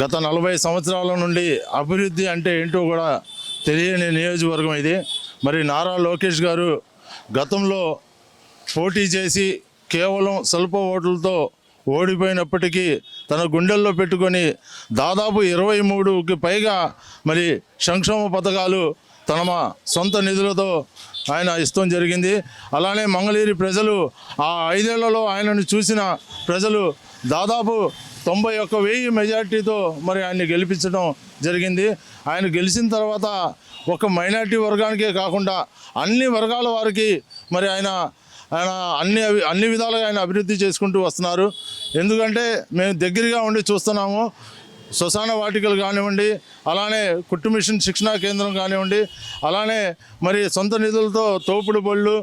గత 40 సంవత్సరాల నుండి అభివృద్ధి అంటే ఏంటో కూడా తెలియని నియోజకవర్గం ఇది. మరి నారా లోకేష్ గారు గతంలో పోటీ చేసి కేవలం స్వల్ప ఓట్లతో ఓడిపోయినప్పటికీ తన గుండెల్లో పెట్టుకొని దాదాపు 23కి పైగా మరి సంక్షేమ పథకాలు తన సొంత నిధులతో ఆయన ఇష్టం జరిగింది. అలానే మంగళగిరి ప్రజలు ఆ 5 ఏళ్లలో ఆయనను చూసిన ప్రజలు దాదాపు 91,000 మెజార్టీతో మరి ఆయన్ని గెలిపించడం జరిగింది. ఆయన గెలిచిన తర్వాత ఒక మైనారిటీ వర్గానికే కాకుండా అన్ని వర్గాల వారికి మరి ఆయన అన్ని విధాలుగా ఆయన అభివృద్ధి చేసుకుంటూ వస్తున్నారు. ఎందుకంటే మేము దగ్గరగా ఉండి చూస్తున్నాము. శ్మశాన వాటికలు కానివ్వండి, అలానే కుట్టు మిషన్ శిక్షణా కేంద్రం కానివ్వండి, అలానే మరి సొంత నిధులతో తోపుడు బళ్ళు,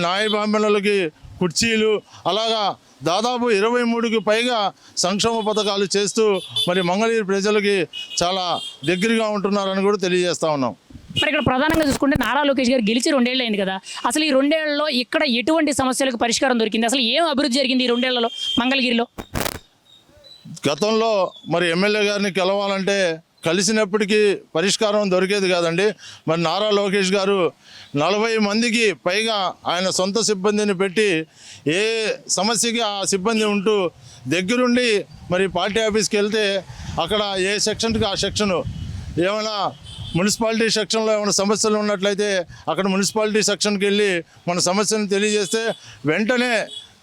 న్యాయబ్రాహ్మణులకి కుర్చీలు, అలాగా దాదాపు 23కి పైగా సంక్షేమ పథకాలు చేస్తూ మరి మంగళగిరి ప్రజలకి చాలా దగ్గరగా ఉంటున్నారని కూడా తెలియజేస్తా ఉన్నాం. మరి ఇక్కడ ప్రధానంగా చూసుకుంటే నారా లోకేష్ గారు గెలిచి 2 ఏళ్ళు అయింది కదా, అసలు ఈ 2 ఏళ్లలో ఇక్కడ ఎటువంటి సమస్యలకు పరిష్కారం దొరికింది? అసలు ఏం అభివృద్ధి జరిగింది ఈ 2 ఏళ్లలో మంగళగిరిలో? గతంలో మరి ఎమ్మెల్యే గారిని గెలవాలంటే కలిసినప్పటికీ పరిష్కారం దొరికేది కాదండి. మరి నారా లోకేష్ గారు 40 మందికి పైగా ఆయన సొంత సిబ్బందిని పెట్టి ఏ సమస్యకి ఆ సిబ్బంది ఉంటూ దగ్గరుండి మరి పార్టీ ఆఫీస్కి వెళ్తే అక్కడ ఏ సెక్షన్కి ఆ సెక్షను ఏమైనా మున్సిపాలిటీ సెక్షన్లో ఏమైనా సమస్యలు ఉన్నట్లయితే అక్కడ మున్సిపాలిటీ సెక్షన్కి వెళ్ళి మన సమస్యను తెలియజేస్తే వెంటనే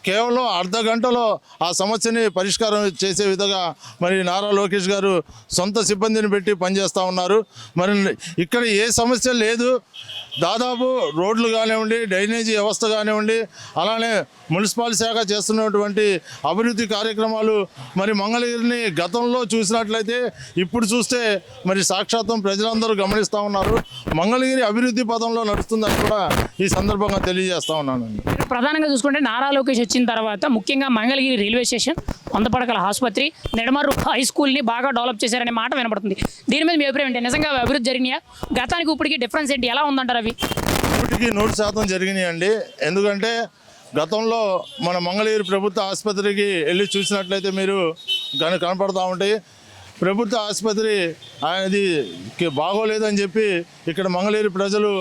కేవలం అర్ధ గంటలో ఆ సమస్యని పరిష్కారం చేసే విధంగా మరి నారా లోకేష్ గారు సొంత సిబ్బందిని పెట్టి పనిచేస్తూ ఉన్నారు. మరి ఇక్కడ ఏ సమస్య లేదు. దాదాపు రోడ్లు కానివ్వండి, డ్రైనేజీ వ్యవస్థ కానివ్వండి, అలానే మున్సిపల్ శాఖ చేస్తున్నటువంటి అభివృద్ధి కార్యక్రమాలు మరి మంగళగిరిని గతంలో చూసినట్లయితే ఇప్పుడు చూస్తే మరి సాక్షాత్తం ప్రజలందరూ గమనిస్తూ ఉన్నారు. మంగళగిరి అభివృద్ధి పదంలో నడుస్తుందని కూడా ఈ సందర్భంగా తెలియజేస్తూ ఉన్నానండి. ప్రధానంగా చూసుకుంటే నారా లోకేష్ వచ్చిన తర్వాత ముఖ్యంగా మంగళగిరి రైల్వే స్టేషన్, 100 పడకల ఆసుపత్రి, నిడమర్రు హై స్కూల్ని బాగా డెవలప్ చేశారనే మాట వినపడుతుంది. దీని మీద మీ అభిప్రాయం ఏంటి? నిజంగా అభివృద్ధి జరిగినాయా? గతానికి ఇప్పటికి డిఫరెన్స్ ఏంటి? ఎలా ఉందంటారు అవి? 100% జరిగినాయండి. ఎందుకంటే గతంలో మన మంగళగిరి ప్రభుత్వ ఆసుపత్రికి వెళ్ళి చూసినట్లయితే మీరు కనపడతా ఉంటాయి. ప్రభుత్వ ఆసుపత్రి అది బాగోలేదని చెప్పి ఇక్కడ మంగళగిరి ప్రజలు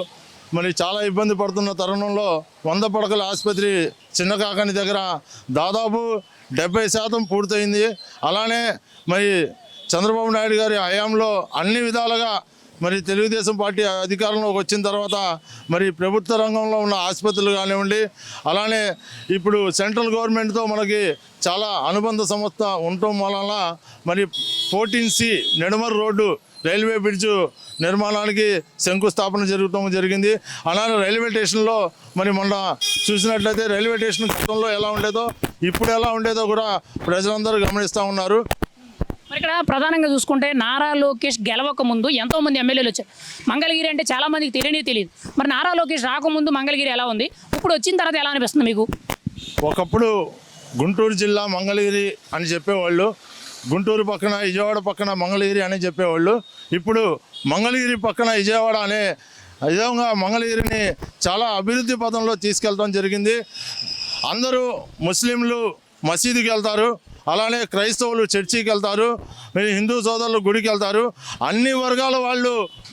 మరి చాలా ఇబ్బంది పడుతున్న తరుణంలో 100 పడకల ఆసుపత్రి చిన్నకాకని దగ్గర దాదాపు 70% పూర్తయింది. అలానే మరి చంద్రబాబు నాయుడు గారి హయాంలో అన్ని విధాలుగా మరి తెలుగుదేశం పార్టీ అధికారంలోకి వచ్చిన తర్వాత మరి ప్రభుత్వ రంగంలో ఉన్న ఆసుపత్రులు కానివ్వండి, అలానే ఇప్పుడు సెంట్రల్ గవర్నమెంట్తో మనకి చాలా అనుబంధ సంస్థ ఉండటం వలన మరి 14C నెడమర్ రోడ్డు రైల్వే బ్రిడ్జు నిర్మాణానికి శంకుస్థాపన జరిగింది. అలానే రైల్వే స్టేషన్లో మరి మొన్న చూసినట్లయితే రైల్వే స్టేషన్ గతంలో ఎలా ఉండేదో ఇప్పుడు ఎలా ఉండేదో కూడా ప్రజలందరూ గమనిస్తూ ఉన్నారు. మరి ఇక్కడ ప్రధానంగా చూసుకుంటే నారా లోకేష్ గెలవక ముందు ఎంతోమంది ఎమ్మెల్యేలు వచ్చారు. మంగళగిరి అంటే చాలామందికి తెలియదు. మరి నారా లోకేష్ రాకముందు మంగళగిరి ఎలా ఉంది, ఇప్పుడు వచ్చిన తర్వాత ఎలా అనిపిస్తుంది మీకు? ఒకప్పుడు గుంటూరు జిల్లా మంగళగిరి అని చెప్పేవాళ్ళు, గుంటూరు పక్కన విజయవాడ పక్కన మంగళగిరి అని చెప్పేవాళ్ళు. ఇప్పుడు మంగళగిరి పక్కన విజయవాడ అనే విధంగా మంగళగిరిని చాలా అభివృద్ధి పదంలో తీసుకెళ్ళడం జరిగింది. అందరూ ముస్లింలు మసీదుకి వెళ్తారు, అలానే క్రైస్తవులు చర్చికి వెళ్తారు, మరి హిందూ సోదరులు గుడికి వెళ్తారు. అన్ని వర్గాల వాళ్ళు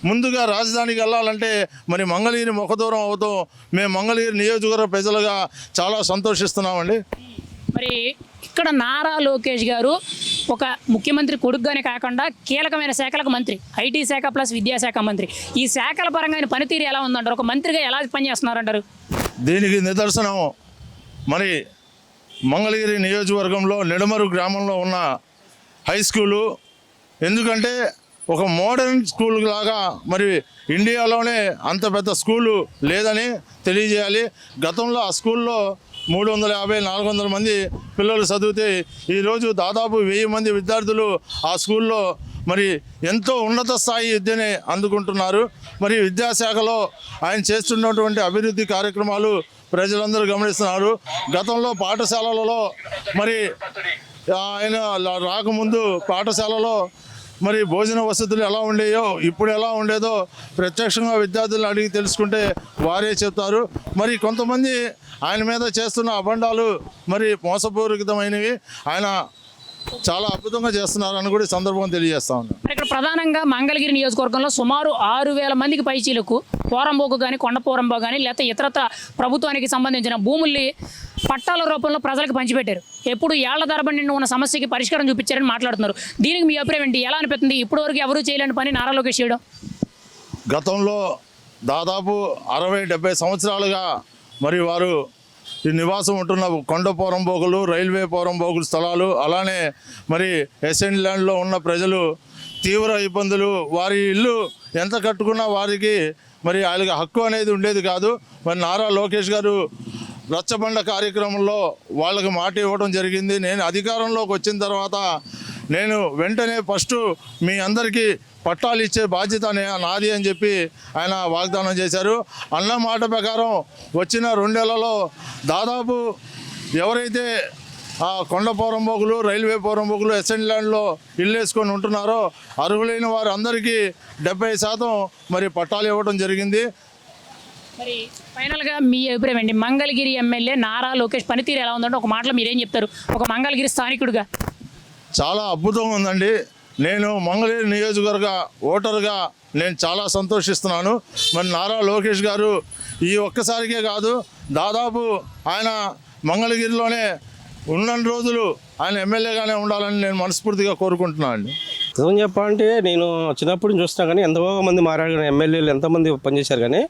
ముందుగా రాజధానికి వెళ్ళాలంటే మరి మంగళగిరి ముఖదూరం అవుతాం. మేము మంగళగిరి నియోజకవర్గ ప్రజలుగా చాలా సంతోషిస్తున్నామండి. మరి ఇక్కడ నారా లోకేష్ గారు ఒక ముఖ్యమంత్రి కొడుకుగానే కాకుండా కీలకమైన శాఖలకు మంత్రి, ఐటీ శాఖ ప్లస్ విద్యాశాఖ మంత్రి. ఈ శాఖల పరంగా ఆయన పనితీరు ఎలా ఉందంటారు? ఒక మంత్రిగా ఎలా పనిచేస్తున్నారంటారు? దీనికి నిదర్శనం మరి మంగళగిరి నియోజకవర్గంలో నిడమరు గ్రామంలో ఉన్న హై స్కూలు. ఎందుకంటే ఒక మోడర్న్ స్కూల్ లాగా మరి ఇండియాలోనే అంత పెద్ద స్కూలు లేదని తెలియజేయాలి. గతంలో ఆ స్కూల్లో 350-400 మంది పిల్లలు చదివితే ఈరోజు దాదాపు 1000 మంది విద్యార్థులు ఆ స్కూల్లో మరి ఎంతో ఉన్నత స్థాయి విద్యని అందుకుంటున్నారు. మరి విద్యాశాఖలో ఆయన చేస్తున్నటువంటి అభివృద్ధి కార్యక్రమాలు ప్రజలందరూ గమనిస్తున్నారు. గతంలో పాఠశాలలలో మరి ఆయన రాకముందు పాఠశాలలో మరి భోజన వసతులు ఎలా ఉండేయో ఇప్పుడు ఎలా ఉండేదో ప్రత్యక్షంగా విద్యార్థులను అడిగి తెలుసుకుంటే వారే చెప్తారు. మరి కొంతమంది ఆయన మీద చేస్తున్న అబండాలు మరి మోసపూరితమైనవి. ఆయన చాలా అద్భుతంగా చేస్తున్నారని కూడా ఈ సందర్భంగా తెలియజేస్తా ఉన్నాను. ఇక్కడ ప్రధానంగా మంగళగిరి నియోజకవర్గంలో సుమారు 6000 మందికి పైచీలకు పోరంబోకు కానీ, కొండపోరంబో కానీ, లేకపోతే ఇతరత్ర ప్రభుత్వానికి సంబంధించిన భూముల్ని పట్టాల రూపంలో ప్రజలకు పంచిపెట్టారు. ఎప్పుడు ఏళ్ల తరబడి ఉన్న సమస్యకి పరిష్కారం చూపించారని మాట్లాడుతున్నారు. దీనికి మీ అభిప్రాయం ఏంటి? ఎలా అనిపిస్తుంది ఇప్పటివరకు ఎవరూ చేయలేని పని నారా లోకేష్ చేయడం? గతంలో దాదాపు 60-70 సంవత్సరాలుగా మరి వారు ఈ నివాసం ఉంటున్న కొండ పోరంబోకులు, రైల్వే పోరంబోకుల స్థలాలు, అలానే మరి ఎసెంట్ ల్యాండ్లో ఉన్న ప్రజలు తీవ్ర ఇబ్బందులు. వారి ఇల్లు ఎంత కట్టుకున్నా వారికి మరి వాళ్ళకి హక్కు అనేది ఉండేది కాదు. మరి నారా లోకేష్ గారు రచ్చబండ కార్యక్రమంలో వాళ్ళకి మాట ఇవ్వడం జరిగింది. నేను అధికారంలోకి వచ్చిన తర్వాత నేను వెంటనే ఫస్ట్ మీ అందరికీ పట్టాలు ఇచ్చే బాధ్యత నాది అని చెప్పి ఆయన వాగ్దానం చేశారు. అన్న మాట ప్రకారం వచ్చిన 2 నెలల్లో దాదాపు ఎవరైతే ఆ కొండ పోరంబోకులు, రైల్వే పోరంబోకులు ఎసెంట్ ల్యాండ్లో ఇల్లు వేసుకొని ఉంటున్నారో అర్హులైన వారు అందరికీ 70% మరి పట్టాలు ఇవ్వడం జరిగింది. మరి ఫైనల్గా మీ అభిప్రాయం ఏంటి? మంగళగిరి ఎమ్మెల్యే నారా లోకేష్ పనితీరు ఎలా ఉందంటే ఒక మాటలో మీరేం చెప్తారు ఒక మంగళగిరి స్థానికుడిగా? చాలా అద్భుతంగా ఉందండి. నేను మంగళగిరి నియోజకవర్గ ఓటరుగా నేను చాలా సంతోషిస్తున్నాను. మరి నారా లోకేష్ గారు ఈ ఒక్కసారికే కాదు, దాదాపు ఆయన మంగళగిరిలోనే ఉన్న రోజులు ఆయన ఎమ్మెల్యేగానే ఉండాలని నేను మనస్ఫూర్తిగా కోరుకుంటున్నాను అండి. నిజం చెప్పాలంటే నేను చిన్నప్పుడు నుంచి చూస్తున్నా కానీ ఎంతో మంది మారాడు కానీ ఎమ్మెల్యేలు ఎంతోమంది పనిచేశారు కానీ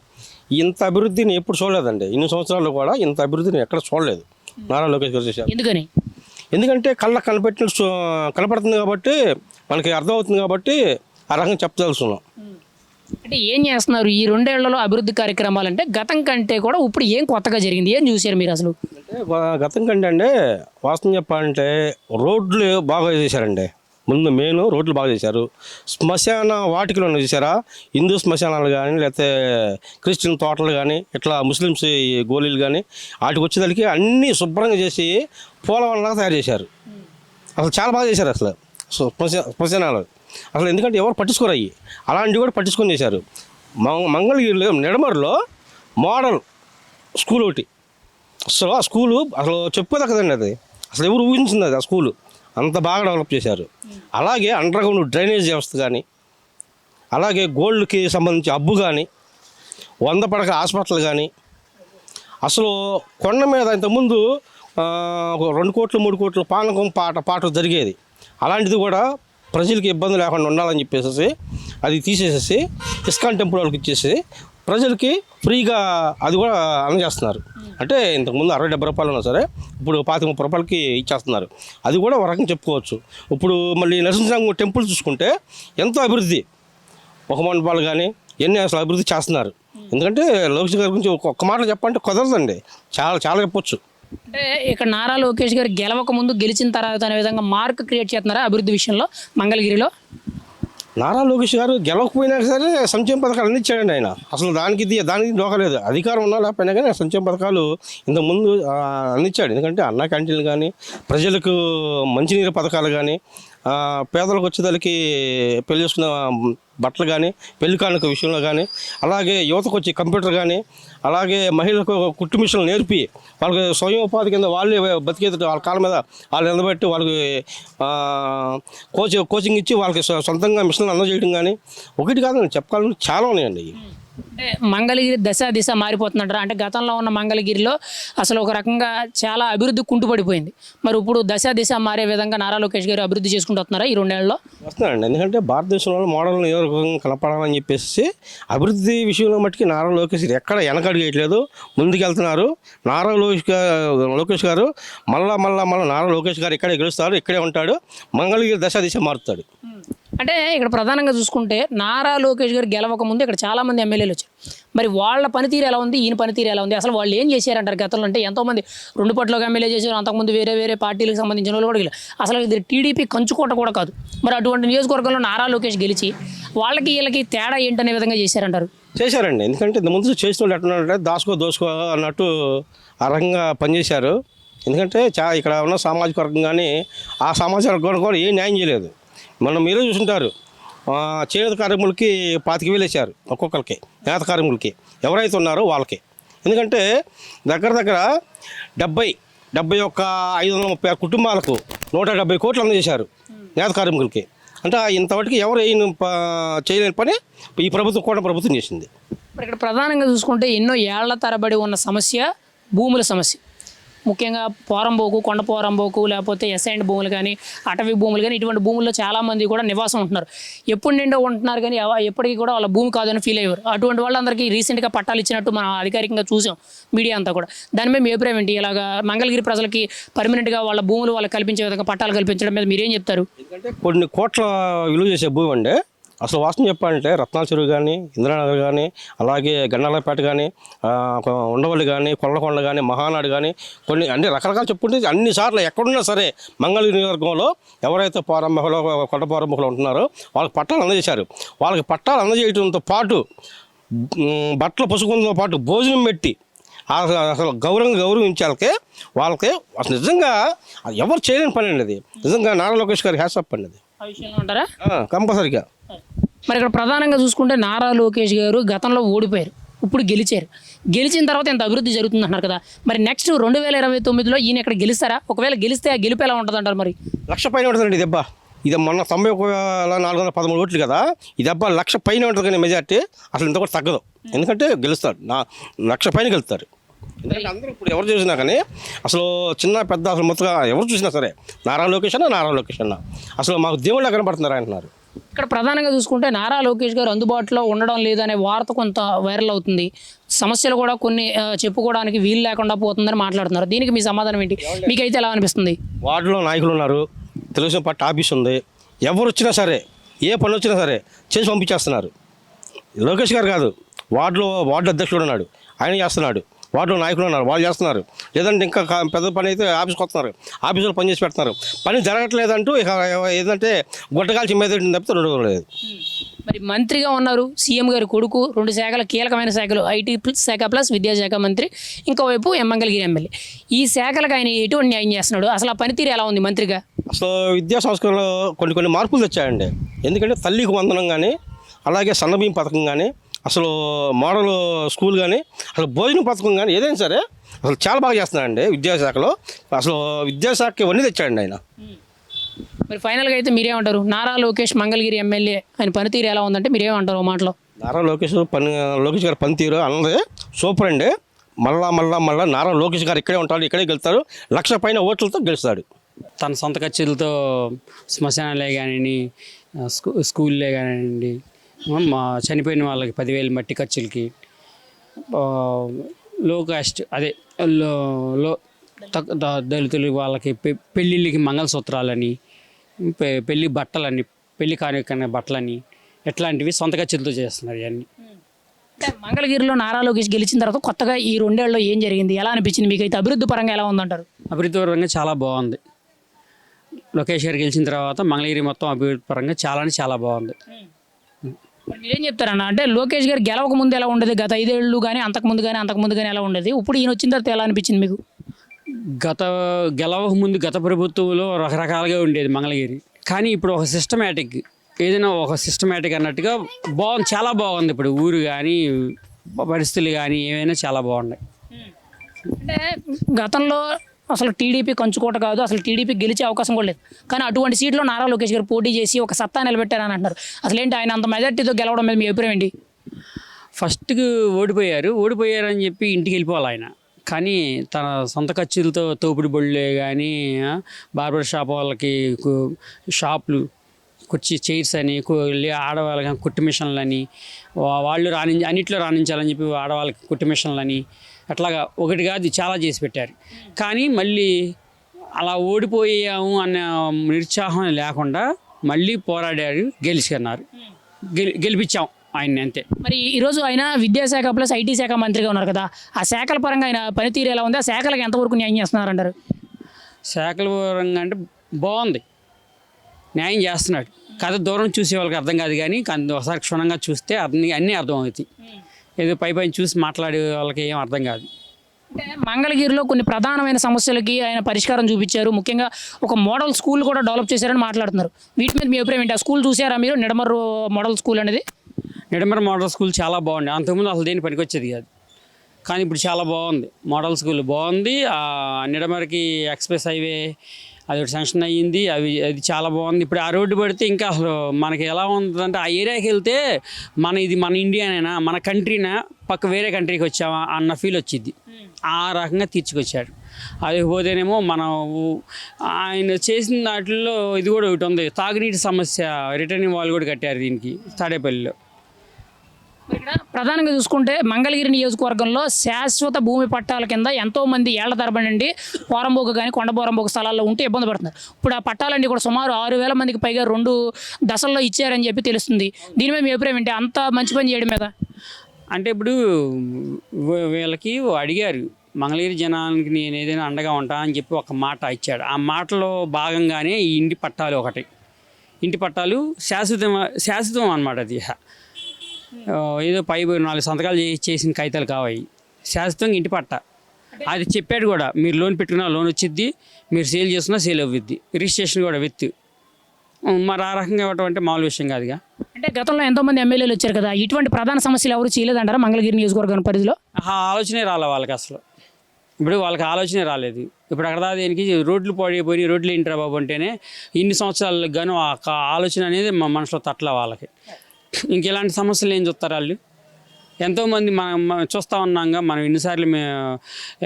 ఇంత అభివృద్ధిని ఎప్పుడు చూడలేదండి. ఇన్ని సంవత్సరాల్లో కూడా ఇంత అభివృద్ధిని ఎక్కడ చూడలేదు నారా లోకేష్ గారు చేశారు. ఎందుకని? ఎందుకంటే కళ్ళకు కనపడుతుంది కాబట్టి మనకి అర్థమవుతుంది కాబట్టి ఆ రకంగా చెప్పదలుచున్నాం. అంటే ఏం చేస్తున్నారు ఈ 2 ఏళ్లలో అభివృద్ధి కార్యక్రమాలు? అంటే గతం కంటే కూడా ఇప్పుడు ఏం కొత్తగా జరిగింది, ఏం చూశారు మీరు అసలు? అంటే గతం కంటే అంటే వాస్తవం చెప్పాలంటే రోడ్లు బాగా చేశారండి. ముందు మెయిన్ రోడ్లు బాగా చేశారు. శ్మశాన వాటికలు చూసారా, హిందూ శ్మశానాలు కానీ లేకపోతే క్రిస్టియన్ తోటలు కానీ ఇట్లా ముస్లిమ్స్ గోళీలు కానీ వాటికి వచ్చేదానికి అన్నీ శుభ్రంగా చేసి పోలవరంలాగా తయారు చేశారు. అసలు చాలా బాగా చేశారు అసలు శ్మశానాలు. అసలు ఎందుకంటే ఎవరు పట్టించుకోరు అయ్యి, అలాంటివి కూడా పట్టించుకొని చేశారు. మంగళగిరిలో నిడమరులో మోడల్ స్కూల్ ఒకటి, అసలు ఆ స్కూలు అసలు చెప్పుకోదక్కదండి. అది అసలు ఎవరు ఊహించింది అది, ఆ స్కూలు అంత బాగా డెవలప్ చేశారు. అలాగే అండర్ గ్రౌండ్ డ్రైనేజ్ వ్యవస్థ కానీ, అలాగే గోల్డ్కి సంబంధించి హబ్బు కానీ, 100 పడక హాస్పిటల్ కానీ, అసలు కొండ మీద ఇంతకుముందు 2 కోట్లు 3 కోట్ల పానకం పాట జరిగేది. అలాంటిది కూడా ప్రజలకి ఇబ్బంది లేకుండా ఉండాలని చెప్పేసి అది తీసేసేసి ఇస్కాన్ టెంపుల్ వాళ్ళకి ఇచ్చేసి ప్రజలకి ఫ్రీగా అది కూడా అందజేస్తున్నారు. అంటే ఇంతకుముందు 60-70 రూపాయలు ఉన్నా సరే ఇప్పుడు 25-30 రూపాయలకి ఇచ్చేస్తున్నారు. అది కూడా ఒక రకంగా చెప్పుకోవచ్చు. ఇప్పుడు మళ్ళీ నరసింహ టెంపుల్ చూసుకుంటే ఎంతో అభివృద్ధి, ఒక మండపాలు కానీ ఎన్ని అసలు అభివృద్ధి చేస్తున్నారు. ఎందుకంటే లోకేష్ గారి గురించి ఒక్క మాటలు చెప్పాలంటే కుదరదండి, చాలా చాలా చెప్పొచ్చు. అంటే ఇక్కడ నారా లోకేష్ గారు గెలవక ముందు గెలిచిన తర్వాత అనే విధంగా మార్క్ క్రియేట్ చేస్తున్నారా అభివృద్ధి విషయంలో మంగళగిరిలో? నారా లోకేష్ గారు గెలవకపోయినా సరే సంక్షేమ పథకాలు అందించాడండి ఆయన. అసలు దానికి డోకలేదు. అధికారం ఉన్నా లేకపోయినా కానీ సంక్షేమ పథకాలు ఇంతకుముందు అందించాడు. ఎందుకంటే అన్న క్యాంటీన్లు కానీ, ప్రజలకు మంచినీరు పథకాలు కానీ, పేదలకు వచ్చేదానికి పెళ్లి చేసుకున్న బట్టలు కానీ, పెళ్లి కానుక విషయంలో కానీ, అలాగే యువతకు వచ్చి కంప్యూటర్ కానీ, అలాగే మహిళలకు కుట్టు మిషన్లు నేర్పి వాళ్ళకి స్వయం ఉపాధి కింద వాళ్ళే బతికేది వాళ్ళ కాళ్ళ మీద వాళ్ళు నిలబెట్టి వాళ్ళకి కోచింగ్ ఇచ్చి వాళ్ళకి సొంతంగా మిషన్లు అందజేయడం కానీ ఒకటి కాదు చెప్పాలని చాలా ఉన్నాయండి. అంటే మంగళగిరి దిశ మారిపోతుందంటారా? అంటే గతంలో ఉన్న మంగళగిరిలో అసలు ఒక రకంగా చాలా అభివృద్ధి కుంటుపడిపోయింది. మరి ఇప్పుడు దిశ మారే విధంగా నారా లోకేష్ గారు అభివృద్ధి చేసుకుంటూ వస్తున్నారా ఈ 2 ఏళ్లలో? వస్తున్నారండి. ఎందుకంటే భారతదేశంలో మోడల్ నియోజకవర్గం కనపడాలని చెప్పేసి అభివృద్ధి విషయంలో మట్టుకి నారా లోకేష్ ఎక్కడ వెనకడిగేయట్లేదు, ముందుకెళ్తున్నారు. నారా లోకేష్ గారు మళ్ళా నారా లోకేష్ గారు ఇక్కడే గెలుస్తారు, ఇక్కడే ఉంటాడు, మంగళగిరి దిశ మారుతాడు. అంటే ఇక్కడ ప్రధానంగా చూసుకుంటే నారా లోకేష్ గారు గెలవక ముందు ఇక్కడ చాలామంది ఎమ్మెల్యేలు వచ్చారు. మరి వాళ్ళ పనితీరు ఎలా ఉంది, ఈయన పనితీరు ఎలా ఉంది, అసలు వాళ్ళు ఏం చేశారంటారు గతంలో? అంటే ఎంతోమంది 2 పట్లోకి ఎమ్మెల్యే చేశారు, అంతకుముందు వేరే పార్టీలకు సంబంధించిన వాళ్ళు కూడా గెలిచారు. అసలు ఇది టీడీపీ కంచుకోట కూడా కాదు. మరి అటువంటి నియోజకవర్గంలో నారా లోకేష్ గెలిచి వాళ్ళకి వీళ్ళకి తేడా ఏంటనే విధంగా చేశారంటారు? చేశారండి. ఎందుకంటే ఇంతకుముందు చేసిన వాళ్ళు ఎట్లా దోసుకో అన్నట్టు ఆ రకంగా పనిచేశారు. ఎందుకంటే ఇక్కడ ఉన్న సామాజిక వర్గం కానీ ఆ సామాజిక వర్గం కూడా ఏం న్యాయం చేయలేదు. మీరే చూసుంటారు, చేనేత కార్మికులకి 25,000 వేశారు ఒక్కొక్కరికి, నేత కార్మికులకి ఎవరైతే ఉన్నారో వాళ్ళకి. ఎందుకంటే దగ్గర 71,536 కుటుంబాలకు 170 కోట్లు అందజేశారు నేత కార్మికులకి. అంటే ఇంతవరకు ఎవరు చేయలేని పని ఈ ప్రభుత్వం చేసింది. మరి ఇక్కడ ప్రధానంగా చూసుకుంటే ఎన్నో ఏళ్ల తరబడి ఉన్న సమస్య భూముల సమస్య. ముఖ్యంగా పోరంబోకు, కొండ పోరంబోకు, లేకపోతే ఎస్ఐండ్ భూములు కానీ, అటవీ భూములు కానీ, ఇటువంటి భూముల్లో చాలామంది కూడా నివాసం ఉంటున్నారు. ఎప్పుడు నిండో ఉంటున్నారు కానీ ఎప్పటికీ కూడా వాళ్ళ భూమి కాదని ఫీల్ అయ్యారు. అటువంటి వాళ్ళందరికీ రీసెంట్గా పట్టాలు ఇచ్చినట్టు మనం అధికారికంగా చూసాం, మీడియా అంతా కూడా. దాని మీద మీ అభిప్రాయం ఏంటి? ఇలాగా మంగళగిరి ప్రజలకి పర్మనెంట్గా వాళ్ళ భూములు వాళ్ళకి కల్పించే విధంగా పట్టాలు కల్పించడం మీద మీరేం చెప్తారు? ఎందుకంటే కొన్ని కోట్ల విలువ చేసే భూమి అండి. అసలు వాస్తవం చెప్పాలంటే రత్నాల చెరువు కానీ, ఇంద్రానగర్ కానీ, అలాగే గన్నాలపేట కానీ, ఉండవల్లి కానీ, కొల్లకొండ కానీ, మహానాడు కానీ, కొన్ని అన్ని రకరకాలు చెప్పుకుంటే అన్నిసార్లు ఎక్కడున్నా సరే మంగళగిరి నియోజకవర్గంలో ఎవరైతే పోరంబకులో కొండ పోరంబకులు ఉంటున్నారో వాళ్ళకి పట్టాలు అందజేశారు. వాళ్ళకి పట్టాలు అందజేయడంతో పాటు బట్టలు పసుకుంతో పాటు భోజనం పెట్టి అసలు గౌరవించాలకే వాళ్ళకి అసలు నిజంగా ఎవరు చేయలేని పని అండి. అది నిజంగా నారా లోకేష్ గారి హ్యాట్సాప్ అండి. అది అంటారా? కంపల్సరీగా. మరి ఇక్కడ ప్రధానంగా చూసుకుంటే నారా లోకేష్ గారు గతంలో ఓడిపోయారు, ఇప్పుడు గెలిచారు. గెలిచిన తర్వాత ఎంత అభివృద్ధి జరుగుతుంది అంటున్నారు కదా. మరి నెక్స్ట్ 2029లో ఈయన ఇక్కడ గెలుస్తారా? ఒకవేళ గెలిస్తే ఆ గెలుపు ఎలా ఉంటుంది అంటారు? మరి 1,00,000 పైన ఉంటుందండి దెబ్బ. ఇది మొన్న 91,413 ఓట్లు కదా, ఈ దెబ్బ 1,00,000 పైన ఉంటుంది కానీ మెజార్టీ అసలు ఇంత కూడా తగ్గదు. ఎందుకంటే గెలుస్తాడు, 1,00,000 పైన గెలుస్తారు. ఎందుకంటే అందరూ ఇప్పుడు ఎవరు చూసినా కానీ అసలు చిన్న పెద్ద అసలు మొత్తగా ఎవరు చూసినా సరే నారా లోకేష్ అన్న అసలు మాకు దేవుళ్ళ కనపడుతున్నారు అంటున్నారు. ఇక్కడ ప్రధానంగా చూసుకుంటే నారా లోకేష్ గారు అందుబాటులో ఉండడం లేదనే వార్త కొంత వైరల్ అవుతుంది. సమస్యలు కూడా కొన్ని చెప్పుకోవడానికి వీలు లేకుండా పోతుందని మాట్లాడుతున్నారు. దీనికి మీ సమాధానం ఏంటి? మీకైతే ఎలా అనిపిస్తుంది? వార్డులో నాయకులు ఉన్నారు, తెలుగుదేశం పార్టీ ఆఫీస్ ఉంది, ఎవరు వచ్చినా సరే ఏ పని వచ్చినా సరే చేసి పంపించేస్తున్నారు. లోకేష్ గారు కాదు, వార్డు అధ్యక్షుడు ఉన్నాడు, ఆయన చేస్తున్నాడు. వార్డులో నాయకులు ఉన్నారు, వాళ్ళు చేస్తున్నారు. లేదంటే ఇంకా పెద్ద పని అయితే ఆఫీస్కి వస్తున్నారు, ఆఫీసులో పని చేసి పెడుతున్నారు. పని జరగట్లేదంటూ ఇక ఏదంటే గుట్టకాల్చి మీద తప్పితే రెండు లేదు. మరి మంత్రిగా ఉన్నారు సీఎం గారి కొడుకు, 2 శాఖల కీలకమైన శాఖలు, ఐటీ శాఖ ప్లస్ విద్యాశాఖ మంత్రి, ఇంకోవైపు మంగళగిరి ఎమ్మెల్యే. ఈ శాఖలకు ఆయన ఎటువంటి న్యాయం చేస్తున్నాడు? అసలు ఆ పనితీరు ఎలా ఉంది మంత్రిగా? అసలు విద్యా సంస్కరణలో కొన్ని మార్పులు తెచ్చాయండి. ఎందుకంటే తల్లికి వందనం కానీ, అలాగే సన్నబియ్యం పథకం కానీ, అసలు మోడల్ స్కూల్ కానీ, అసలు భోజన పథకం కానీ ఏదైనా సరే అసలు చాలా బాగా చేస్తున్నాడండి విద్యాశాఖలో. అసలు విద్యాశాఖకి ఇవన్నీ తెచ్చాడండి ఆయన. మరి ఫైనల్గా అయితే మీరేమంటారు? నారా లోకేష్ మంగళగిరి ఎమ్మెల్యే ఆయన పనితీరు ఎలా ఉందంటే మీరేమంటారు ఓ మాటలో? నారా లోకేష్ గారి పనితీరు అన్నది సూపర్ అండి. మళ్ళా నారా లోకేష్ గారు ఇక్కడే ఉంటాడు, ఇక్కడే గెలుస్తాడు, 1,00,000 పైన ఓట్లతో గెలుస్తాడు. తన సొంత ఖర్చులతో శ్మశానాలే కానివ్వండి, స్కూల్లే కానివ్వండి, మా చనిపోయిన వాళ్ళకి 10,000 మట్టి ఖర్చులకి, లో కాస్ట్ అదే లో దళితులు వాళ్ళకి పెళ్ళిళ్ళకి మంగళసూత్రాలని, పెళ్ళి బట్టలని, పెళ్ళి కానుకనే బట్టలని, ఎట్లాంటివి సొంత ఖర్చులతో చేస్తున్నారు ఇవన్నీ. అంటే మంగళగిరిలో నారా లోకేష్ గెలిచిన తర్వాత కొత్తగా ఈ 2 ఏళ్లలో ఏం జరిగింది, ఎలా అనిపించింది మీకైతే? అభివృద్ధి పరంగా ఎలా ఉందంటారు? అభివృద్ధి పరంగా చాలా బాగుంది. లోకేష్ గారు గెలిచిన తర్వాత మంగళగిరి మొత్తం అభివృద్ధి పరంగా చాలా బాగుంది. మరి మీరేం చెప్తారన్న? అంటే లోకేష్ గారు గెలవక ముందు ఎలా ఉండేది, గత 5 ఏళ్ళు కానీ అంతకుముందు కానీ ఎలా ఉండేది, ఇప్పుడు ఈయన వచ్చిన తర్వాత ఎలా అనిపించింది మీకు? గెలవక ముందు గత ప్రభుత్వంలో రకరకాలుగా ఉండేది మంగళగిరి, కానీ ఇప్పుడు ఒక సిస్టమేటిక్, ఏదైనా ఒక సిస్టమేటిక్ అన్నట్టుగా బాగుంది, చాలా బాగుంది. ఇప్పుడు ఊరు కానీ పరిస్థితులు కానీ ఏమైనా చాలా బాగున్నాయి. అంటే గతంలో అసలు టీడీపీ కంచుకోట కాదు, అసలు టీడీపీ గెలిచే అవకాశం కూడా లేదు, కానీ అటువంటి సీట్లో నారా లోకేష్ గారు పోటీ చేసి ఒక సత్తా నిలబెట్టారని అంటున్నారు. అసలు ఏంటి ఆయన అంత మెజార్టీతో గెలవడం మీద మీ అభిప్రాయం ఏంటి? ఫస్ట్కి ఓడిపోయారని చెప్పి ఇంటికి వెళ్ళిపోవాలి ఆయన, కానీ తన సొంత ఖర్చులతో తోపుడు బళ్ళే కానీ, బార్బర్ షాప్ వాళ్ళకి షాపులు, కుర్చీ చైర్స్ అని, ఆడవాళ్ళకి కుట్టు మిషన్లని, వాళ్ళు అన్నిట్లో రాణించాలని చెప్పి ఆడవాళ్ళకి కుట్టు మిషన్లని, అట్లాగా ఒకటి కాదు చాలా చేసి పెట్టారు. కానీ మళ్ళీ అలా ఓడిపోయాము అన్న నిరుత్సాహం లేకుండా మళ్ళీ పోరాడారు, గెలిపించాం ఆయన్ని, అంతే. మరి ఈరోజు ఆయన విద్యాశాఖ ప్లస్ ఐటీ శాఖ మంత్రిగా ఉన్నారు కదా, ఆ శాఖల పరంగా ఆయన పనితీరు ఎలా ఉంది? ఆ శాఖలకు ఎంతవరకు న్యాయం చేస్తున్నారంటారు? శాఖల పరంగా అంటే బాగుంది, న్యాయం చేస్తున్నాడు. కథ దూరం చూసే వాళ్ళకి అర్థం కాదు, కానీ ఒకసారి క్షుణ్ణంగా చూస్తే అన్నీ అర్థం అవుతాయి. ఏదో పై చూసి మాట్లాడే వాళ్ళకి ఏం అర్థం కాదు. అంటే మంగళగిరిలో కొన్ని ప్రధానమైన సమస్యలకి ఆయన పరిష్కారం చూపించారు. ముఖ్యంగా ఒక మోడల్ స్కూల్ కూడా డెవలప్ చేశారని మాట్లాడుతున్నారు. వీటి మీద మీ అభిప్రాయం ఏంటి? ఆ స్కూల్ చూసారా మీరు? నిడమర్రు మోడల్ స్కూల్ అనేది. నిడమర్రు మోడల్ స్కూల్ చాలా బాగుంది. అంతకుముందు అసలు దేని పనికి వచ్చేది కాదు, కానీ ఇప్పుడు చాలా బాగుంది. మోడల్ స్కూల్ బాగుంది. నిడమర్కి ఎక్స్ప్రెస్ హైవే అది ఒకటి శాంక్షన్ అయ్యింది, అది చాలా బాగుంది. ఇప్పుడు ఆ రోడ్డు పడితే ఇంకా అసలు మనకి ఎలా ఉంటుందంటే, ఆ ఏరియాకి వెళ్తే ఇది మన ఇండియానేనా, మన కంట్రీనా, పక్క వేరే కంట్రీకి వచ్చామా అన్న ఫీల్ వచ్చింది. ఆ రకంగా తీర్చుకొచ్చాడు. అది పోతేనేమో ఆయన చేసిన వాటిల్లో ఇది కూడా ఒకటి ఉంది, తాగునీటి సమస్య, రిటర్నింగ్ వాల్ కూడా కట్టారు దీనికి తాడేపల్లిలో. ఇక్కడ ప్రధానంగా చూసుకుంటే మంగళగిరి నియోజకవర్గంలో శాశ్వత భూమి పట్టాల కింద ఎంతోమంది ఏళ్ల తరబడి నుండి పోరంబోకు కానీ కొండపోరంబోకు స్థలాల్లో ఉంటే ఇబ్బంది పడుతున్నారు. ఇప్పుడు ఆ పట్టాలన్నీ కూడా సుమారు 6,000 మందికి పైగా 2 దశల్లో ఇచ్చారని చెప్పి తెలుస్తుంది. దీని మీద మీ అభిప్రాయం ఏంటి? అంత మంచి పని చేయడం మీద అంటే ఇప్పుడు వీళ్ళకి అడిగారు, మంగళగిరి జనానికి నేను ఏదైనా అండగా ఉంటా అని చెప్పి ఒక మాట ఇచ్చాడు. ఆ మాటలో భాగంగానే ఈ ఇంటి పట్టాలు శాశ్వతం అన్నమాట. అది ఏదో పై 4 సంతకాలు చేసిన కాగితాలు కావాలి, శాశ్వతంగా ఇంటి పట్ట. అది చెప్పాడు కూడా, మీరు లోన్ పెట్టుకున్నా లోన్ వచ్చిద్ది, మీరు సేల్ చేస్తున్నా సేల్ అవ్విద్ది, రిజిస్ట్రేషన్ కూడా విత్. మరి ఆ రకంగా ఇవ్వటం అంటే మామూలు విషయం కాదుగా. అంటే గతంలో ఎంతోమంది ఎమ్మెల్యేలు వచ్చారు కదా, ఇటువంటి ప్రధాన సమస్యలు ఎవరు చేయలేదంటారా మంగళగిరి నియోజకవర్గం పరిధిలో? ఆ ఆలోచనే రాలే వాళ్ళకి అసలు. ఇప్పుడు వాళ్ళకి ఆలోచనే రాలేదు. ఇప్పుడు అక్కడ దేనికి రోడ్లు పడిపోయి రోడ్లు ఏంట్రా బాబు అంటేనే ఇన్ని సంవత్సరాలకు గాను ఆ ఆలోచన అనేది మా మనసులో తట్ల వాళ్ళకి. ఇంకెలాంటి సమస్యలు ఏం చూస్తారు వాళ్ళు? ఎంతోమంది మనం చూస్తూ ఉన్నాంగా, మనం ఎన్నిసార్లు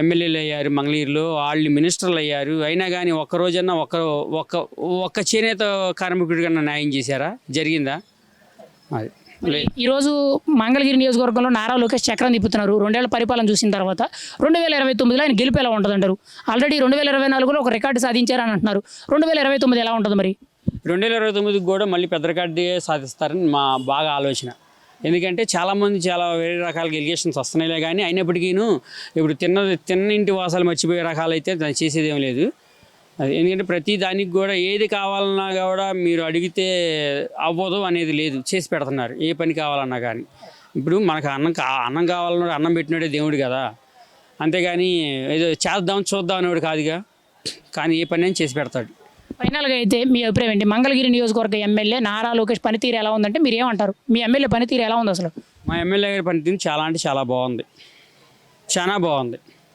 ఎమ్మెల్యేలు అయ్యారు మంగళగిరిలో, వాళ్ళు మినిస్టర్లు అయ్యారు, అయినా కానీ ఒక్కరోజన్నా ఒక్క చేనేత కార్మికుడిగా న్యాయం చేశారా? జరిగిందా? అది ఈరోజు మంగళగిరి నియోజకవర్గంలో నారా లోకేష్ చక్రం తిప్పుతున్నారు. 2 ఏళ్ల పరిపాలన చూసిన తర్వాత 2029లో ఆయన గెలుపు ఎలా ఉంటుంది అంటారు? ఆల్రెడీ 2024లో ఒక రికార్డు సాధించారని అంటున్నారు. 2029 ఎలా ఉంటుంది మరి? 2029కి కూడా మళ్ళీ పెద్ద రికార్డే సాధిస్తారని మా బాగా ఆలోచన. ఎందుకంటే చాలామంది చాలా వేరే రకాల ఎలిగేషన్స్ వస్తున్నాయిలే, కానీ అయినప్పటికీను ఇప్పుడు తిన్నింటి వాసాలు మర్చిపోయే రకాలైతే దాన్ని చేసేదేం లేదు. అది ఎందుకంటే ప్రతి దానికి కూడా ఏది కావాలన్నా కూడా మీరు అడిగితే అవ్వదు అనేది లేదు, చేసి పెడుతున్నారు ఏ పని కావాలన్నా కానీ. ఇప్పుడు మనకు అన్నం కావాలన్నా అన్నం పెట్టినోడే దేవుడు కదా, అంతేగాని ఏదో చేద్దాం చూద్దాం అనేవాడు కాదుగా, కానీ ఏ పని అని చేసి పెడతాడు. ఫైనల్గా అయితే మీ అభిప్రాయం ఏంటి? మంగళగిరి నియోజకవర్గ ఎమ్మెల్యే నారా లోకేష్ పనితీరు ఎలా ఉందంటే మీరు ఏమంటారు? మీ ఎమ్మెల్యే పనితీరు ఎలా ఉంది అసలు? మా ఎమ్మెల్యే గారి పనితీరు చాలా అంటే చాలా బాగుంది, చాలా బాగుంది.